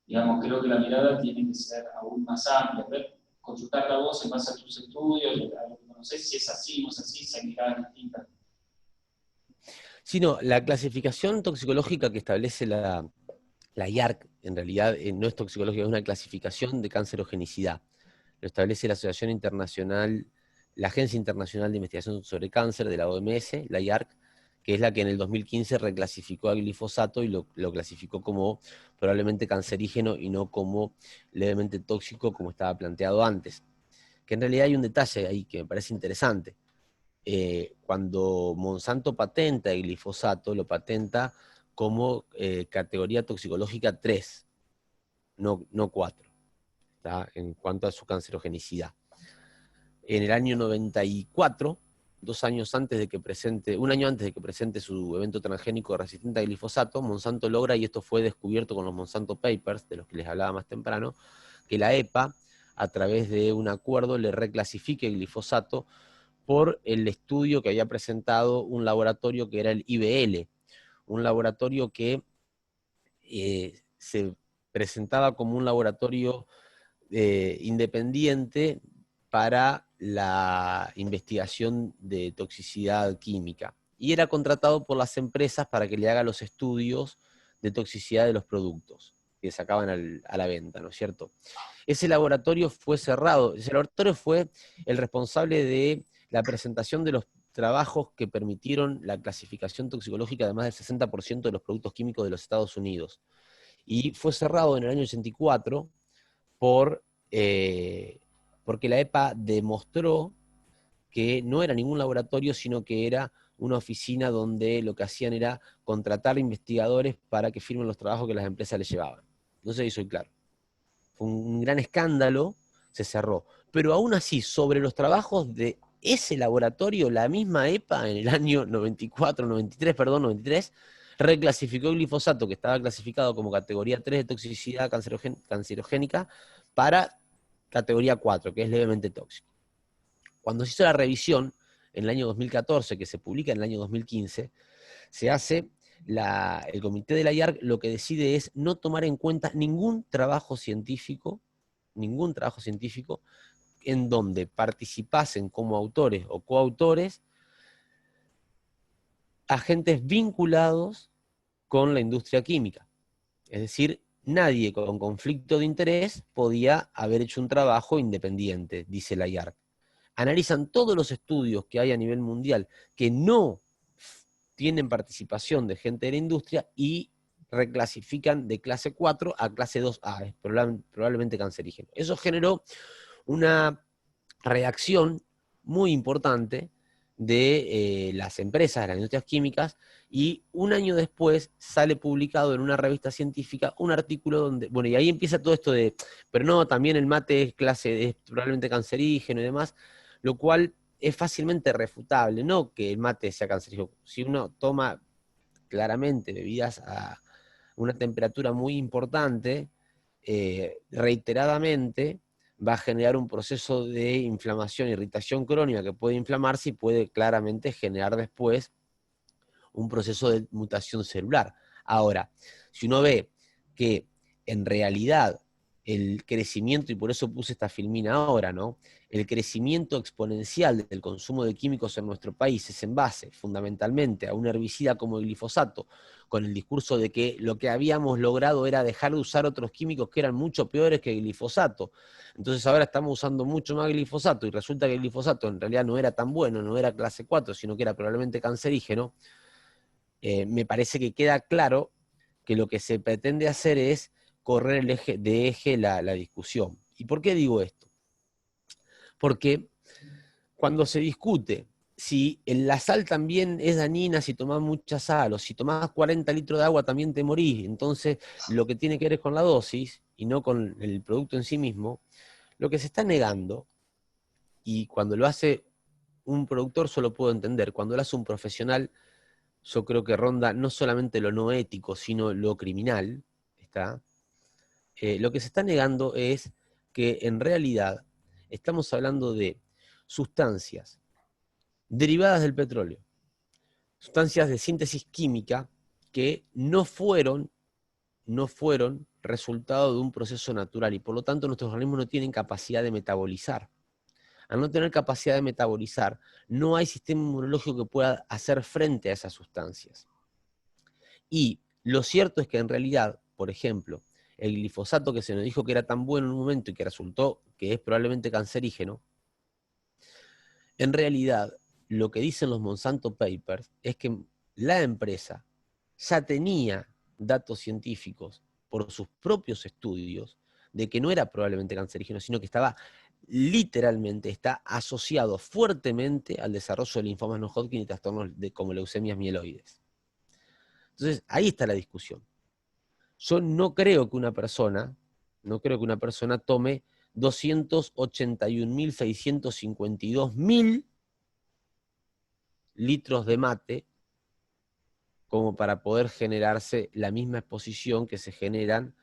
digamos, creo que la mirada tiene que ser aún más amplia. Consultar la voz en base a tus estudios, no sé si es así, no es así, si hay miradas distintas. Sino la clasificación toxicológica que establece la IARC, en realidad no es toxicológica, es una clasificación de cancerogenicidad. Lo establece la Asociación Internacional, la Agencia Internacional de Investigación sobre Cáncer de la OMS, la IARC, que es la que en el 2015 reclasificó al glifosato y lo clasificó como probablemente cancerígeno y no como levemente tóxico como estaba planteado antes. Que en realidad hay un detalle ahí que me parece interesante. Cuando Monsanto patenta el glifosato, lo patenta como categoría toxicológica 3, no 4, ¿tá? En cuanto a su cancerogenicidad. En el año 94, un año antes de que presente su evento transgénico resistente al glifosato, Monsanto logra, y esto fue descubierto con los Monsanto Papers, de los que les hablaba más temprano, que la EPA, a través de un acuerdo, le reclasifique el glifosato por el estudio que había presentado un laboratorio que era el IBL, un laboratorio que se presentaba como un laboratorio independiente para la investigación de toxicidad química. Y era contratado por las empresas para que le haga los estudios de toxicidad de los productos que sacaban a la venta, ¿no es cierto? Ese laboratorio fue cerrado. Ese laboratorio fue el responsable de la presentación de los trabajos que permitieron la clasificación toxicológica de más del 60% de los productos químicos de los Estados Unidos. Y fue cerrado en el año 84 porque la EPA demostró que no era ningún laboratorio, sino que era una oficina donde lo que hacían era contratar investigadores para que firmen los trabajos que las empresas les llevaban. No sé si soy claro. Fue un gran escándalo, se cerró. Pero aún así, sobre los trabajos de ese laboratorio, la misma EPA en el año 93, reclasificó el glifosato, que estaba clasificado como categoría 3 de toxicidad cancerogénica, para categoría 4, que es levemente tóxico. Cuando se hizo la revisión, en el año 2014, que se publica en el año 2015, se hace el comité de la IARC, lo que decide es no tomar en cuenta ningún trabajo científico en donde participasen como autores o coautores agentes vinculados con la industria química. Es decir, nadie con conflicto de interés podía haber hecho un trabajo independiente, dice la IARC. Analizan todos los estudios que hay a nivel mundial que no tienen participación de gente de la industria y reclasifican de clase 4 a clase 2A, es probablemente cancerígeno. Eso generó una reacción muy importante de las empresas, de las industrias químicas, y un año después sale publicado en una revista científica un artículo donde, bueno, y ahí empieza todo esto de, pero no, también el mate es probablemente cancerígeno y demás, lo cual es fácilmente refutable, no que el mate sea cancerígeno. Si uno toma claramente bebidas a una temperatura muy importante, reiteradamente, va a generar un proceso de inflamación, irritación crónica que puede inflamarse y puede claramente generar después un proceso de mutación celular. Ahora, si uno ve que en realidad el crecimiento, y por eso puse esta filmina ahora, ¿no? El crecimiento exponencial del consumo de químicos en nuestro país es en base fundamentalmente a un herbicida como el glifosato, con el discurso de que lo que habíamos logrado era dejar de usar otros químicos que eran mucho peores que el glifosato. Entonces ahora estamos usando mucho más glifosato y resulta que el glifosato en realidad no era tan bueno, no era clase 4, sino que era probablemente cancerígeno. Me parece que queda claro que lo que se pretende hacer es correr de eje la discusión. ¿Y por qué digo esto? Porque cuando se discute si la sal también es dañina si tomás mucha sal, o si tomás 40 litros de agua también te morís, entonces lo que tiene que ver es con la dosis y no con el producto en sí mismo, lo que se está negando, y cuando lo hace un productor solo puedo entender, cuando lo hace un profesional, yo creo que ronda no solamente lo no ético, sino lo criminal, ¿está? Lo que se está negando es que en realidad estamos hablando de sustancias derivadas del petróleo, sustancias de síntesis química que no fueron resultado de un proceso natural y por lo tanto nuestros organismos no tienen capacidad de metabolizar. Al no tener capacidad de metabolizar, no hay sistema inmunológico que pueda hacer frente a esas sustancias. Y lo cierto es que en realidad, por ejemplo, el glifosato que se nos dijo que era tan bueno en un momento y que resultó que es probablemente cancerígeno, en realidad lo que dicen los Monsanto Papers es que la empresa ya tenía datos científicos por sus propios estudios de que no era probablemente cancerígeno, sino que estaba literalmente, está asociado fuertemente al desarrollo de linfomas no Hodgkin y trastornos como leucemias mieloides. Entonces, ahí está la discusión. Yo no creo que una persona tome 281.652.000 litros de mate como para poder generarse la misma exposición que se generan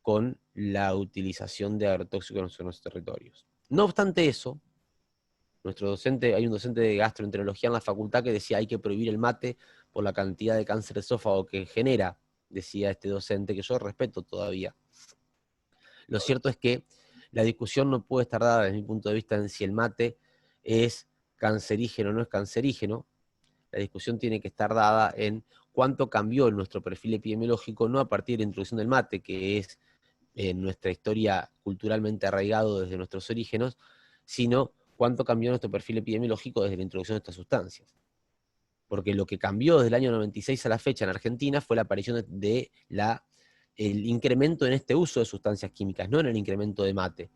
con la utilización de agrotóxicos en nuestros territorios. No obstante eso, hay un docente de gastroenterología en la facultad que decía hay que prohibir el mate por la cantidad de cáncer de esófago que genera, decía este docente, que yo respeto todavía. Lo cierto es que La discusión no puede estar dada desde mi punto de vista en si el mate es cancerígeno o no es cancerígeno. La discusión tiene que estar dada en cuánto cambió nuestro perfil epidemiológico, no a partir de la introducción del mate, que es en nuestra historia culturalmente arraigado desde nuestros orígenes, sino cuánto cambió nuestro perfil epidemiológico desde la introducción de estas sustancias. Porque lo que cambió desde el año 96 a la fecha en Argentina fue la aparición de el incremento en este uso de sustancias químicas, no en el incremento de mate.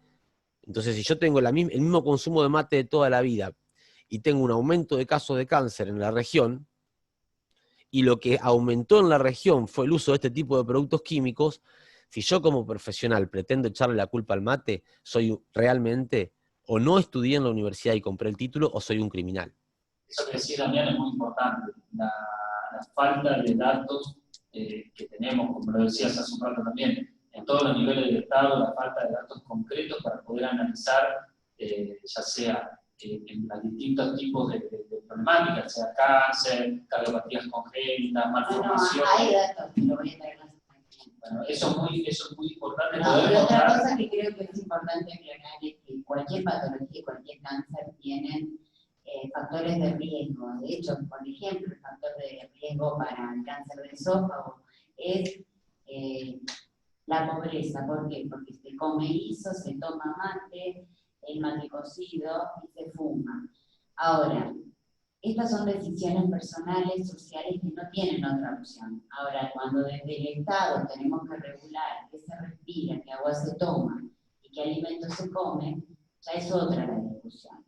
Entonces, si yo tengo el mismo consumo de mate de toda la vida y tengo un aumento de casos de cáncer en la región, y lo que aumentó en la región fue el uso de este tipo de productos químicos, si yo como profesional pretendo echarle la culpa al mate, soy realmente, o no estudié en la universidad y compré el título, o soy un criminal. Eso que decía Damián es muy importante, la falta de datos que tenemos, como lo decías hace un rato también, en todos los niveles del Estado, la falta de datos concretos para poder analizar, ya sea en los distintos tipos de problemáticas, sea cáncer, cardiopatías congénitas, malformación. No, hay datos, que lo voy a traer más adelante. Bueno, eso es muy importante. No, y otra cosa que creo que es importante aclarar es que cualquier patología, cualquier cáncer tienen factores de riesgo. De hecho, por ejemplo, el factor de riesgo para el cáncer de esófago es la pobreza. ¿Por qué? Porque se come guiso, se toma mate, el mate cocido y se fuma. Ahora, estas son decisiones personales, sociales, que no tienen otra opción. Ahora, cuando desde el Estado tenemos que regular qué se respira, qué agua se toma y qué alimentos se comen, ya es otra la discusión.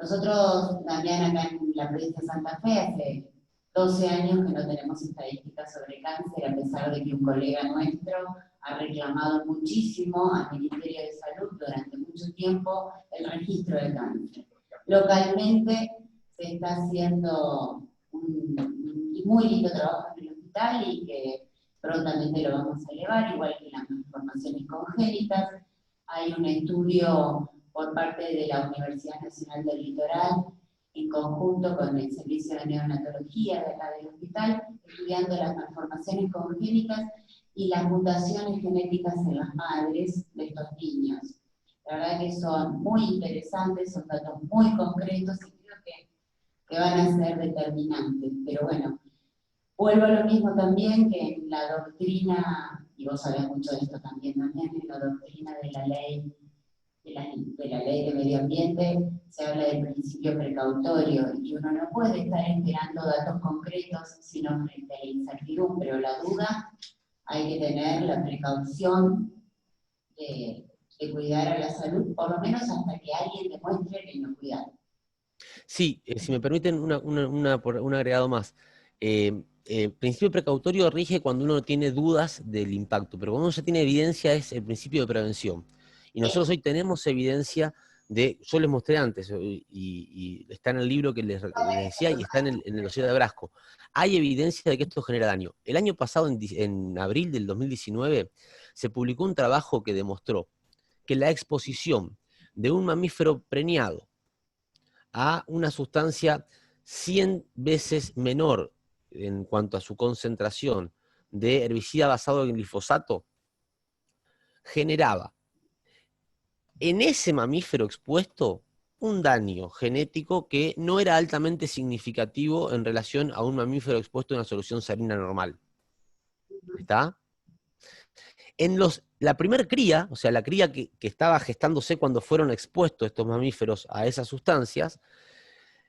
Nosotros, también acá en la provincia de Santa Fe, hace 12 años que no tenemos estadísticas sobre cáncer, a pesar de que un colega nuestro ha reclamado muchísimo al Ministerio de Salud durante mucho tiempo el registro de cáncer. Localmente se está haciendo un muy lindo trabajo en el hospital y que prontamente lo vamos a elevar, igual que las malformaciones congénitas. Hay un estudio por parte de la Universidad Nacional del Litoral, en conjunto con el Servicio de Neonatología de acá del hospital, estudiando las malformaciones congénitas y las mutaciones genéticas en las madres de estos niños. La verdad que son muy interesantes, son datos muy concretos y creo que van a ser determinantes. Pero bueno, vuelvo a lo mismo también que en la doctrina, y vos sabés mucho de esto también, en la doctrina de la ley de medio ambiente se habla del principio precautorio y uno no puede estar esperando datos concretos sino frente a la incertidumbre o la duda hay que tener la precaución de cuidar a la salud, por lo menos hasta que alguien demuestre que no cuida. Sí, si me permiten un agregado más. Principio precautorio rige cuando uno tiene dudas del impacto, pero cuando uno ya tiene evidencia es el principio de prevención. Y nosotros hoy tenemos evidencia yo les mostré antes, y está en el libro que les decía, y está en el dossier de Brasco. Hay evidencia de que esto genera daño. El año pasado, en abril del 2019, se publicó un trabajo que demostró que la exposición de un mamífero preñado a una sustancia 100 veces menor en cuanto a su concentración de herbicida basado en glifosato, generaba en ese mamífero expuesto un daño genético que no era altamente significativo en relación a un mamífero expuesto a una solución salina normal. ¿Está? En la primer cría, o sea, la cría que estaba gestándose cuando fueron expuestos estos mamíferos a esas sustancias,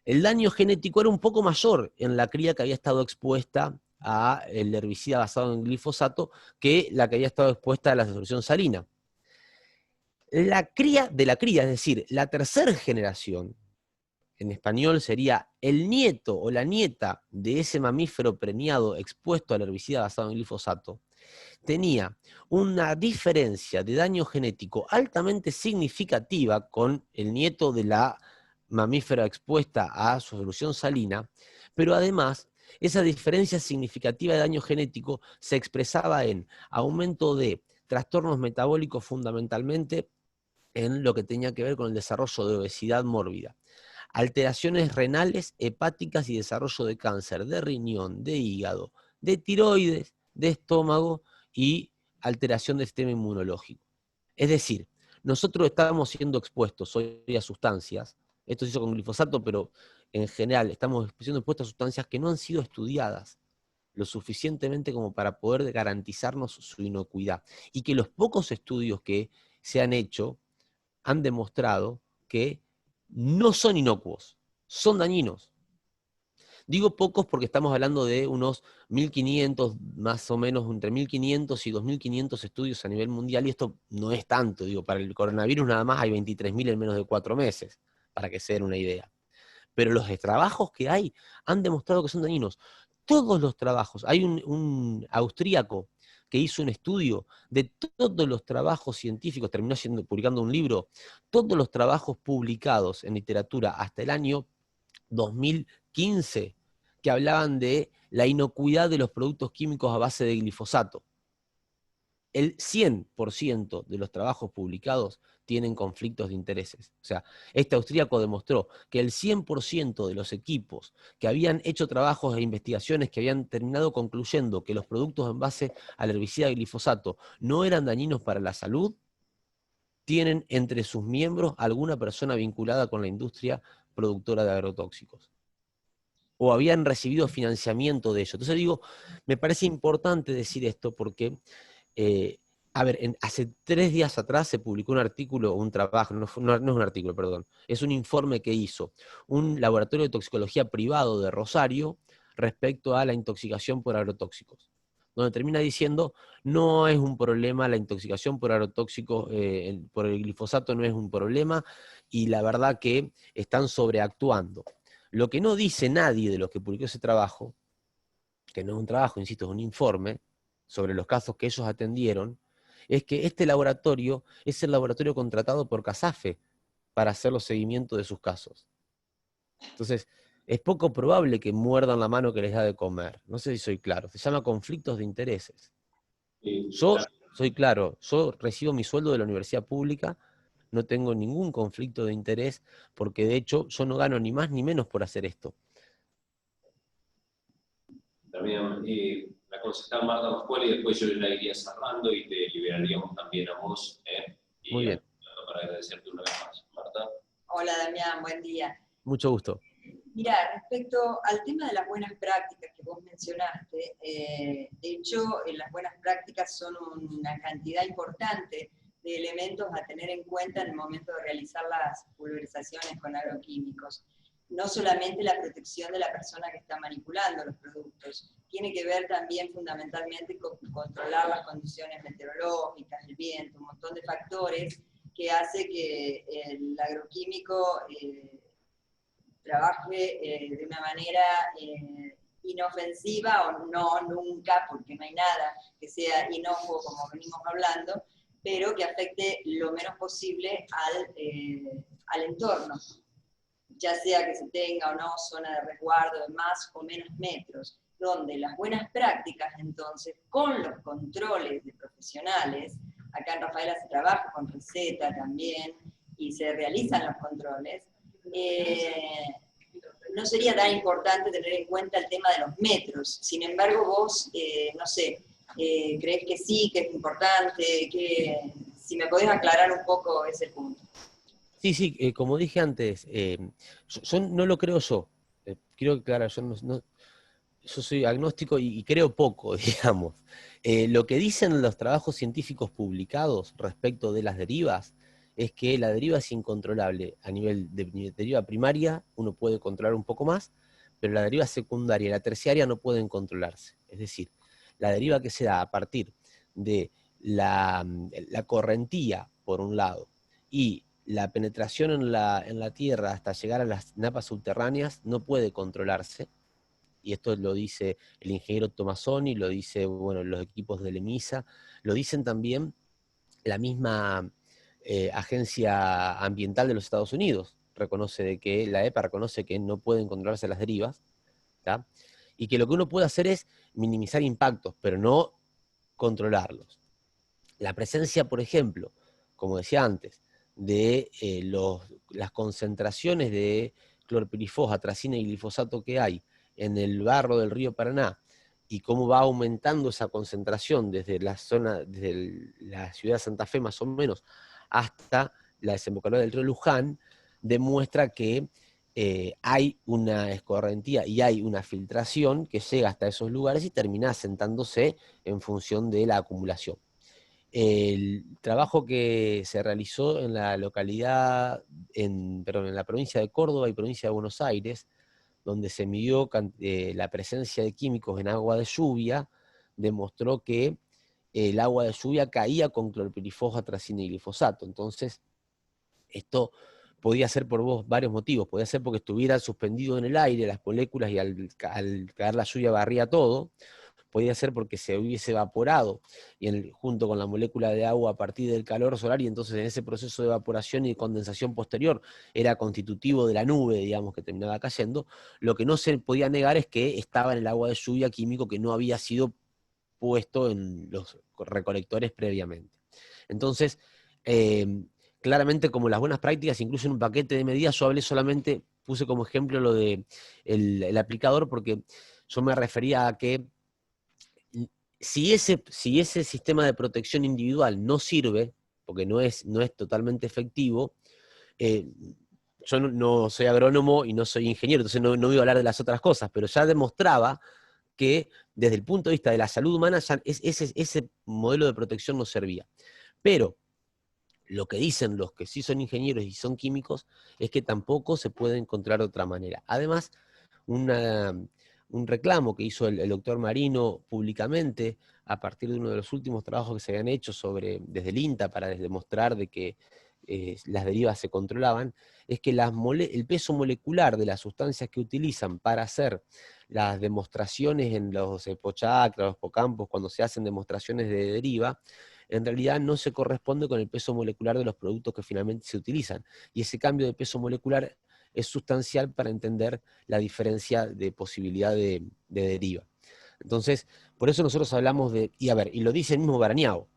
el daño genético era un poco mayor en la cría que había estado expuesta al herbicida basado en glifosato que la que había estado expuesta a la solución salina. La cría de la cría, es decir, la tercera generación, en español sería el nieto o la nieta de ese mamífero preñado expuesto al herbicida basado en glifosato, tenía una diferencia de daño genético altamente significativa con el nieto de la mamífera expuesta a su solución salina, pero además esa diferencia significativa de daño genético se expresaba en aumento de trastornos metabólicos fundamentalmente en lo que tenía que ver con el desarrollo de obesidad mórbida, alteraciones renales, hepáticas y desarrollo de cáncer de riñón, de hígado, de tiroides, de estómago y alteración del sistema inmunológico. Es decir, nosotros estamos siendo expuestos hoy a sustancias, esto se hizo con glifosato, pero en general estamos siendo expuestos a sustancias que no han sido estudiadas lo suficientemente como para poder garantizarnos su inocuidad. Y que los pocos estudios que se han hecho han demostrado que no son inocuos, son dañinos. Digo pocos porque estamos hablando de unos 1.500, más o menos entre 1.500 y 2.500 estudios a nivel mundial, y esto no es tanto, digo, para el coronavirus nada más hay 23.000 en menos de 4 meses, para que se den una idea. Pero los trabajos que hay han demostrado que son dañinos. Todos los trabajos, hay un austríaco que hizo un estudio de todos los trabajos científicos, terminó publicando un libro, todos los trabajos publicados en literatura hasta el año 2015, que hablaban de la inocuidad de los productos químicos a base de glifosato. El 100% de los trabajos publicados tienen conflictos de intereses. O sea, este austríaco demostró que el 100% de los equipos que habían hecho trabajos e investigaciones que habían terminado concluyendo que los productos en base al herbicida glifosato no eran dañinos para la salud, tienen entre sus miembros alguna persona vinculada con la industria productora de agrotóxicos, o habían recibido financiamiento de ello. Entonces digo, me parece importante decir esto porque, a ver, hace 3 días atrás se publicó un artículo, un trabajo, no es un artículo, perdón, es un informe que hizo un laboratorio de toxicología privado de Rosario respecto a la intoxicación por agrotóxicos, donde termina diciendo, no es un problema la intoxicación por agrotóxicos, por el glifosato no es un problema, y la verdad que están sobreactuando. Lo que no dice nadie de los que publicó ese trabajo, que no es un trabajo, insisto, es un informe sobre los casos que ellos atendieron, es que este laboratorio es el laboratorio contratado por CASAFE para hacer los seguimientos de sus casos. Entonces, es poco probable que muerdan la mano que les da de comer. No sé si soy claro. Se llama conflictos de intereses. Yo soy claro, yo recibo mi sueldo de la universidad pública, no tengo ningún conflicto de interés, porque de hecho yo no gano ni más ni menos por hacer esto. También la concejal Marta Pascual, y después yo la iría cerrando y te liberaríamos también a vos. Y muy bien. Para agradecerte una vez más. Marta. Hola Damián, buen día. Mucho gusto. Mira, respecto al tema de las buenas prácticas que vos mencionaste, de hecho, las buenas prácticas son una cantidad importante de elementos a tener en cuenta en el momento de realizar las pulverizaciones con agroquímicos. No solamente la protección de la persona que está manipulando los productos, tiene que ver también fundamentalmente con controlar las condiciones meteorológicas, el viento, un montón de factores que hace que el agroquímico trabaje de una manera inofensiva, o no nunca, porque no hay nada que sea inocuo como venimos hablando, pero que afecte lo menos posible al entorno, ya sea que se tenga o no zona de resguardo de más o menos metros, donde las buenas prácticas entonces, con los controles de profesionales, acá en Rafaela se trabaja con receta también, y se realizan los controles, no sería tan importante tener en cuenta el tema de los metros. Sin embargo, vos, no sé, ¿crees que sí, que es importante? Si me podés aclarar un poco ese punto. Sí, como dije antes, yo no lo creo yo. Quiero aclarar, yo soy agnóstico y creo poco, digamos. Lo que dicen los trabajos científicos publicados respecto de las derivas es que la deriva es incontrolable. A nivel de deriva primaria uno puede controlar un poco más, pero la deriva secundaria y la terciaria no pueden controlarse. Es decir, la deriva que se da a partir de la correntía, por un lado, y la penetración en la tierra hasta llegar a las napas subterráneas no puede controlarse. Y esto lo dice el ingeniero Tomassoni, lo dice, bueno, los equipos de EMISA, lo dicen también la misma Agencia Ambiental de los Estados Unidos, reconoce de que la EPA reconoce que no pueden controlarse las derivas, ¿tá? Y que lo que uno puede hacer es minimizar impactos, pero no controlarlos. La presencia, por ejemplo, como decía antes, de las concentraciones de clorpirifos, atracina y glifosato que hay en el barro del río Paraná, y cómo va aumentando esa concentración desde la zona, desde la ciudad de Santa Fe más o menos, hasta la desembocadura del río Luján, demuestra que hay una escorrentía y hay una filtración que llega hasta esos lugares y termina asentándose en función de la acumulación. El trabajo que se realizó en la localidad, en la provincia de Córdoba y provincia de Buenos Aires, donde se midió la presencia de químicos en agua de lluvia, demostró que el agua de lluvia caía con clorpirifos, atracina y glifosato. Entonces, esto podía ser por varios motivos. Podía ser porque estuviera suspendido en el aire las moléculas y al caer la lluvia barría todo. Podía ser porque se hubiese evaporado y junto con la molécula de agua a partir del calor solar, y entonces en ese proceso de evaporación y condensación posterior era constitutivo de la nube, digamos, que terminaba cayendo. Lo que no se podía negar es que estaba en el agua de lluvia químico que no había sido puesto en los recolectores previamente. Entonces, claramente, como las buenas prácticas incluyen un paquete de medidas, yo puse como ejemplo lo de el aplicador, porque yo me refería a que si ese sistema de protección individual no sirve, porque no es totalmente efectivo, yo no soy agrónomo y no soy ingeniero, entonces no voy a hablar de las otras cosas, pero ya demostraba que desde el punto de vista de la salud humana ya ese modelo de protección no servía. Pero lo que dicen los que sí son ingenieros y son químicos es que tampoco se puede encontrar de otra manera. Además, un reclamo que hizo el doctor Marino públicamente a partir de uno de los últimos trabajos que se habían hecho desde el INTA para demostrar de que las derivas se controlaban, es que el peso molecular de las sustancias que utilizan para hacer las demostraciones en los hipochakras, los hipocampos, cuando se hacen demostraciones de deriva, en realidad no se corresponde con el peso molecular de los productos que finalmente se utilizan. Y ese cambio de peso molecular es sustancial para entender la diferencia de posibilidad de deriva. Entonces, por eso nosotros hablamos y lo dice el mismo Barañao,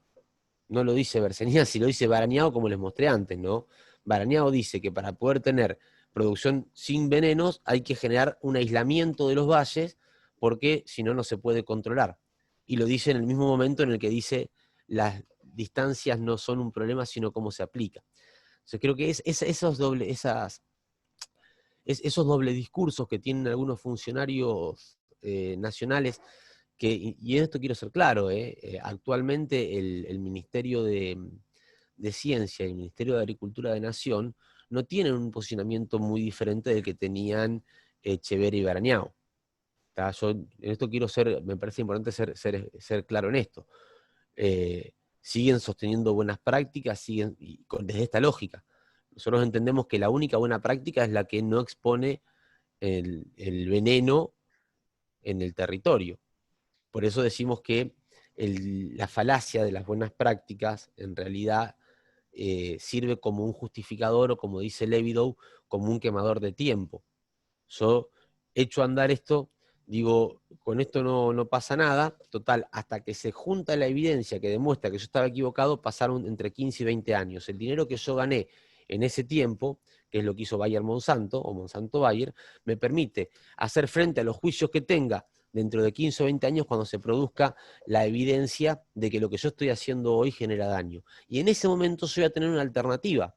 no lo dice Bersenian, lo dice Barañao, como les mostré antes, ¿no? Barañao dice que para poder tener producción sin venenos hay que generar un aislamiento de los valles, porque si no, no se puede controlar. Y lo dice en el mismo momento en el que dice las distancias no son un problema, sino cómo se aplica. Entonces creo que esos doble discursos que tienen algunos funcionarios nacionales, y en esto quiero ser claro, actualmente el Ministerio de Ciencia y el Ministerio de Agricultura de Nación no tienen un posicionamiento muy diferente del que tenían Echeverri y Barañao. Yo en esto me parece importante ser claro en esto. Siguen sosteniendo buenas prácticas, desde esta lógica. Nosotros entendemos que la única buena práctica es la que no expone el veneno en el territorio. Por eso decimos que la falacia de las buenas prácticas en realidad sirve como un justificador, o como dice Levidow, como un quemador de tiempo. Yo echo a andar esto, digo, con esto no pasa nada, total, hasta que se junta la evidencia que demuestra que yo estaba equivocado, pasaron entre 15 y 20 años. El dinero que yo gané en ese tiempo, que es lo que hizo Bayer Monsanto, o Monsanto Bayer, me permite hacer frente a los juicios que tenga dentro de 15 o 20 años cuando se produzca la evidencia de que lo que yo estoy haciendo hoy genera daño. Y en ese momento yo voy a tener una alternativa.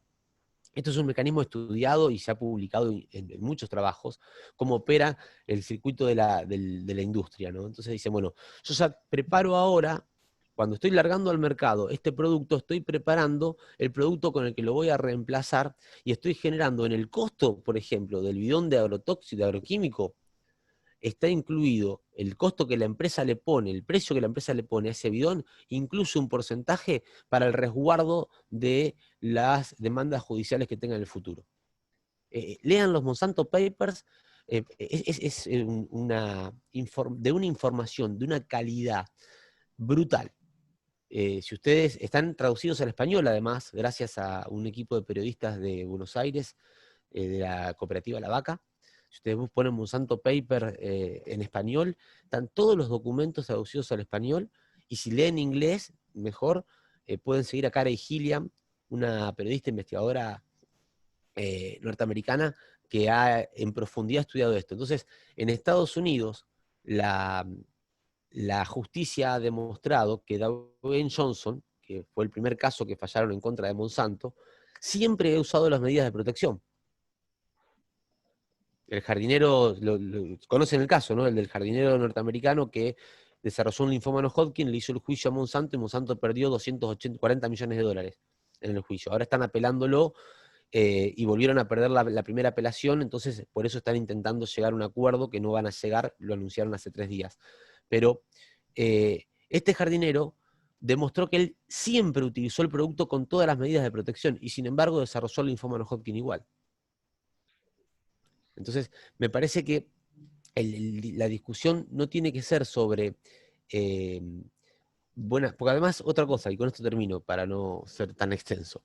Esto es un mecanismo estudiado y se ha publicado en muchos trabajos, cómo opera el circuito de la industria, ¿no? Entonces dicen, bueno, yo ya preparo ahora, cuando estoy largando al mercado este producto, estoy preparando el producto con el que lo voy a reemplazar y estoy generando en el costo, por ejemplo, del bidón de agrotóxico, de agroquímico, está incluido el costo que la empresa le pone, el precio que la empresa le pone a ese bidón, incluye un porcentaje para el resguardo de las demandas judiciales que tenga en el futuro. Lean los Monsanto Papers, es de una información, de una calidad brutal. Si ustedes están traducidos al español, además, gracias a un equipo de periodistas de Buenos Aires, de la cooperativa La Vaca. Si ustedes ponen Monsanto Paper en español, están todos los documentos traducidos al español, y si leen inglés, mejor, pueden seguir a Carey Gilliam, una periodista investigadora norteamericana que ha en profundidad estudiado esto. Entonces, en Estados Unidos, la justicia ha demostrado que Dwayne Johnson, que fue el primer caso que fallaron en contra de Monsanto, siempre he usado las medidas de protección. El jardinero, conocen el caso, ¿no? El del jardinero norteamericano que desarrolló un linfoma no Hodgkin, le hizo el juicio a Monsanto y Monsanto perdió 240 millones de dólares en el juicio. Ahora están apelándolo y volvieron a perder la primera apelación, entonces por eso están intentando llegar a un acuerdo que no van a llegar, lo anunciaron hace 3 días. Pero este jardinero demostró que él siempre utilizó el producto con todas las medidas de protección y sin embargo desarrolló el linfoma no Hodgkin igual. Entonces, me parece que la discusión no tiene que ser sobre porque además, otra cosa, y con esto termino para no ser tan extenso.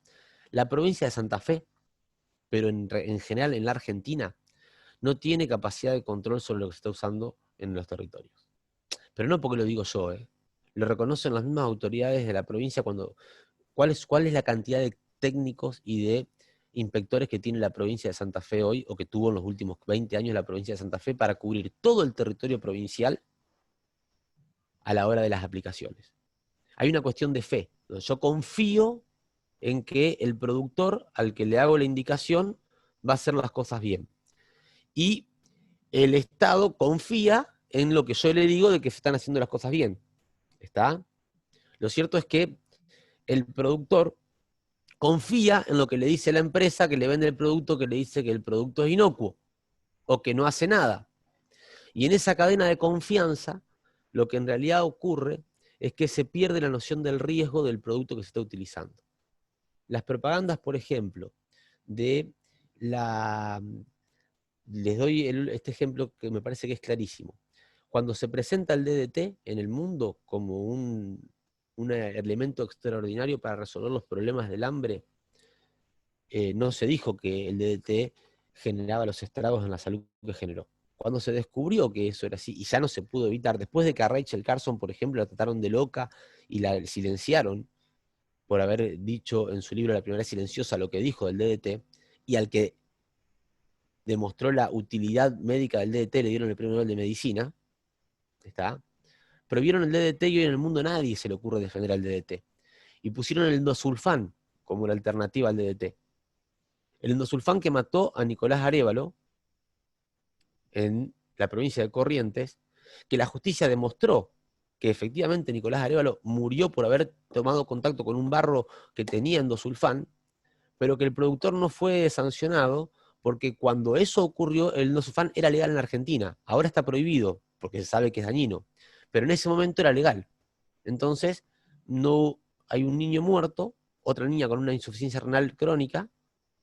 La provincia de Santa Fe, pero en general en la Argentina, no tiene capacidad de control sobre lo que se está usando en los territorios. Pero no porque lo digo yo, lo reconocen las mismas autoridades de la provincia cuál es la cantidad de técnicos y de inspectores que tiene la provincia de Santa Fe hoy, o que tuvo en los últimos 20 años la provincia de Santa Fe, para cubrir todo el territorio provincial a la hora de las aplicaciones. Hay una cuestión de fe. Yo confío en que el productor al que le hago la indicación va a hacer las cosas bien. Y el Estado confía en lo que yo le digo de que se están haciendo las cosas bien. ¿Está? Lo cierto es que el productor confía en lo que le dice la empresa que le vende el producto, que le dice que el producto es inocuo o que no hace nada. Y en esa cadena de confianza, lo que en realidad ocurre es que se pierde la noción del riesgo del producto que se está utilizando. Las propagandas, por ejemplo, les doy este ejemplo que me parece que es clarísimo. Cuando se presenta el DDT en el mundo como un elemento extraordinario para resolver los problemas del hambre, no se dijo que el DDT generaba los estragos en la salud que generó. Cuando se descubrió que eso era así, y ya no se pudo evitar, después de que a Rachel Carson, por ejemplo, la trataron de loca y la silenciaron por haber dicho en su libro La primera silenciosa lo que dijo del DDT, y al que demostró la utilidad médica del DDT le dieron el premio Nobel de Medicina, ¿está? Prohibieron el DDT y hoy en el mundo a nadie se le ocurre defender al DDT. Y pusieron el endosulfán como la alternativa al DDT. El endosulfán que mató a Nicolás Arévalo en la provincia de Corrientes, que la justicia demostró que efectivamente Nicolás Arévalo murió por haber tomado contacto con un barro que tenía endosulfán, pero que el productor no fue sancionado porque cuando eso ocurrió el endosulfán era legal en la Argentina. Ahora está prohibido porque se sabe que es dañino, pero en ese momento era legal. Entonces, no hay un niño muerto, otra niña con una insuficiencia renal crónica,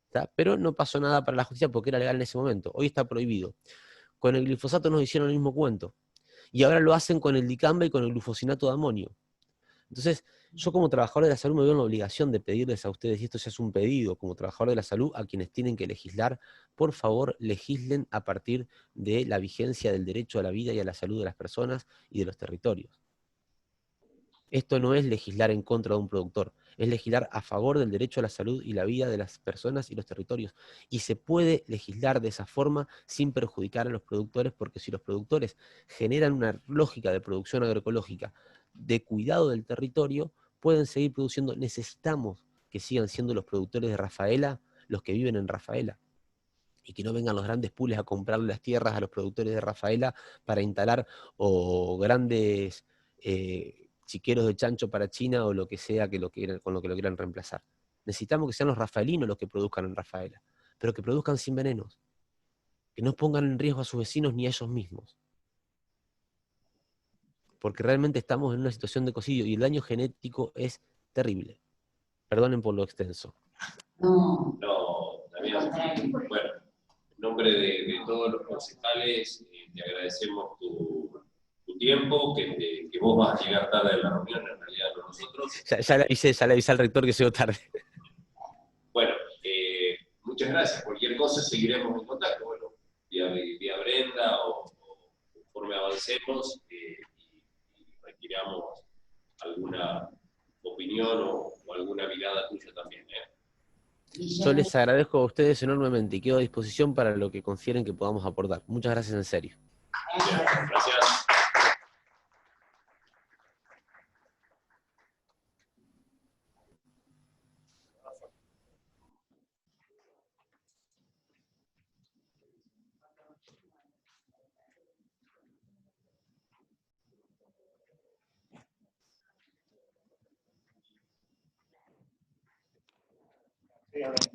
¿tá? Pero no pasó nada para la justicia porque era legal en ese momento. Hoy está prohibido. Con el glifosato nos hicieron el mismo cuento. Y ahora lo hacen con el dicamba y con el glufosinato de amonio. Entonces, yo como trabajador de la salud me veo en la obligación de pedirles a ustedes, y esto ya es un pedido como trabajador de la salud, a quienes tienen que legislar, por favor, legislen a partir de la vigencia del derecho a la vida y a la salud de las personas y de los territorios. Esto no es legislar en contra de un productor, es legislar a favor del derecho a la salud y la vida de las personas y los territorios. Y se puede legislar de esa forma sin perjudicar a los productores, porque si los productores generan una lógica de producción agroecológica, de cuidado del territorio, pueden seguir produciendo. Necesitamos que sigan siendo los productores de Rafaela los que viven en Rafaela. Y que no vengan los grandes pools a comprarle las tierras a los productores de Rafaela para instalar o grandes chiqueros de chancho para China o lo que sea con lo que lo quieran reemplazar. Necesitamos que sean los rafaelinos los que produzcan en Rafaela, pero que produzcan sin venenos, que no pongan en riesgo a sus vecinos ni a ellos mismos. Porque realmente estamos en una situación de ecocidio y el daño genético es terrible. Perdonen por lo extenso. No, También, bueno, en nombre de todos los concejales, te agradecemos tu tiempo, que vos vas a llegar tarde a la reunión, en realidad no nosotros. Ya le avisé al rector que llego tarde. Bueno, muchas gracias. Cualquier cosa seguiremos en contacto. Bueno, vía Brenda o conforme avancemos y requiramos alguna opinión o alguna mirada tuya también. Yo les agradezco a ustedes enormemente y quedo a disposición para lo que consideren que podamos aportar. Muchas gracias en serio. Gracias. Abrazo.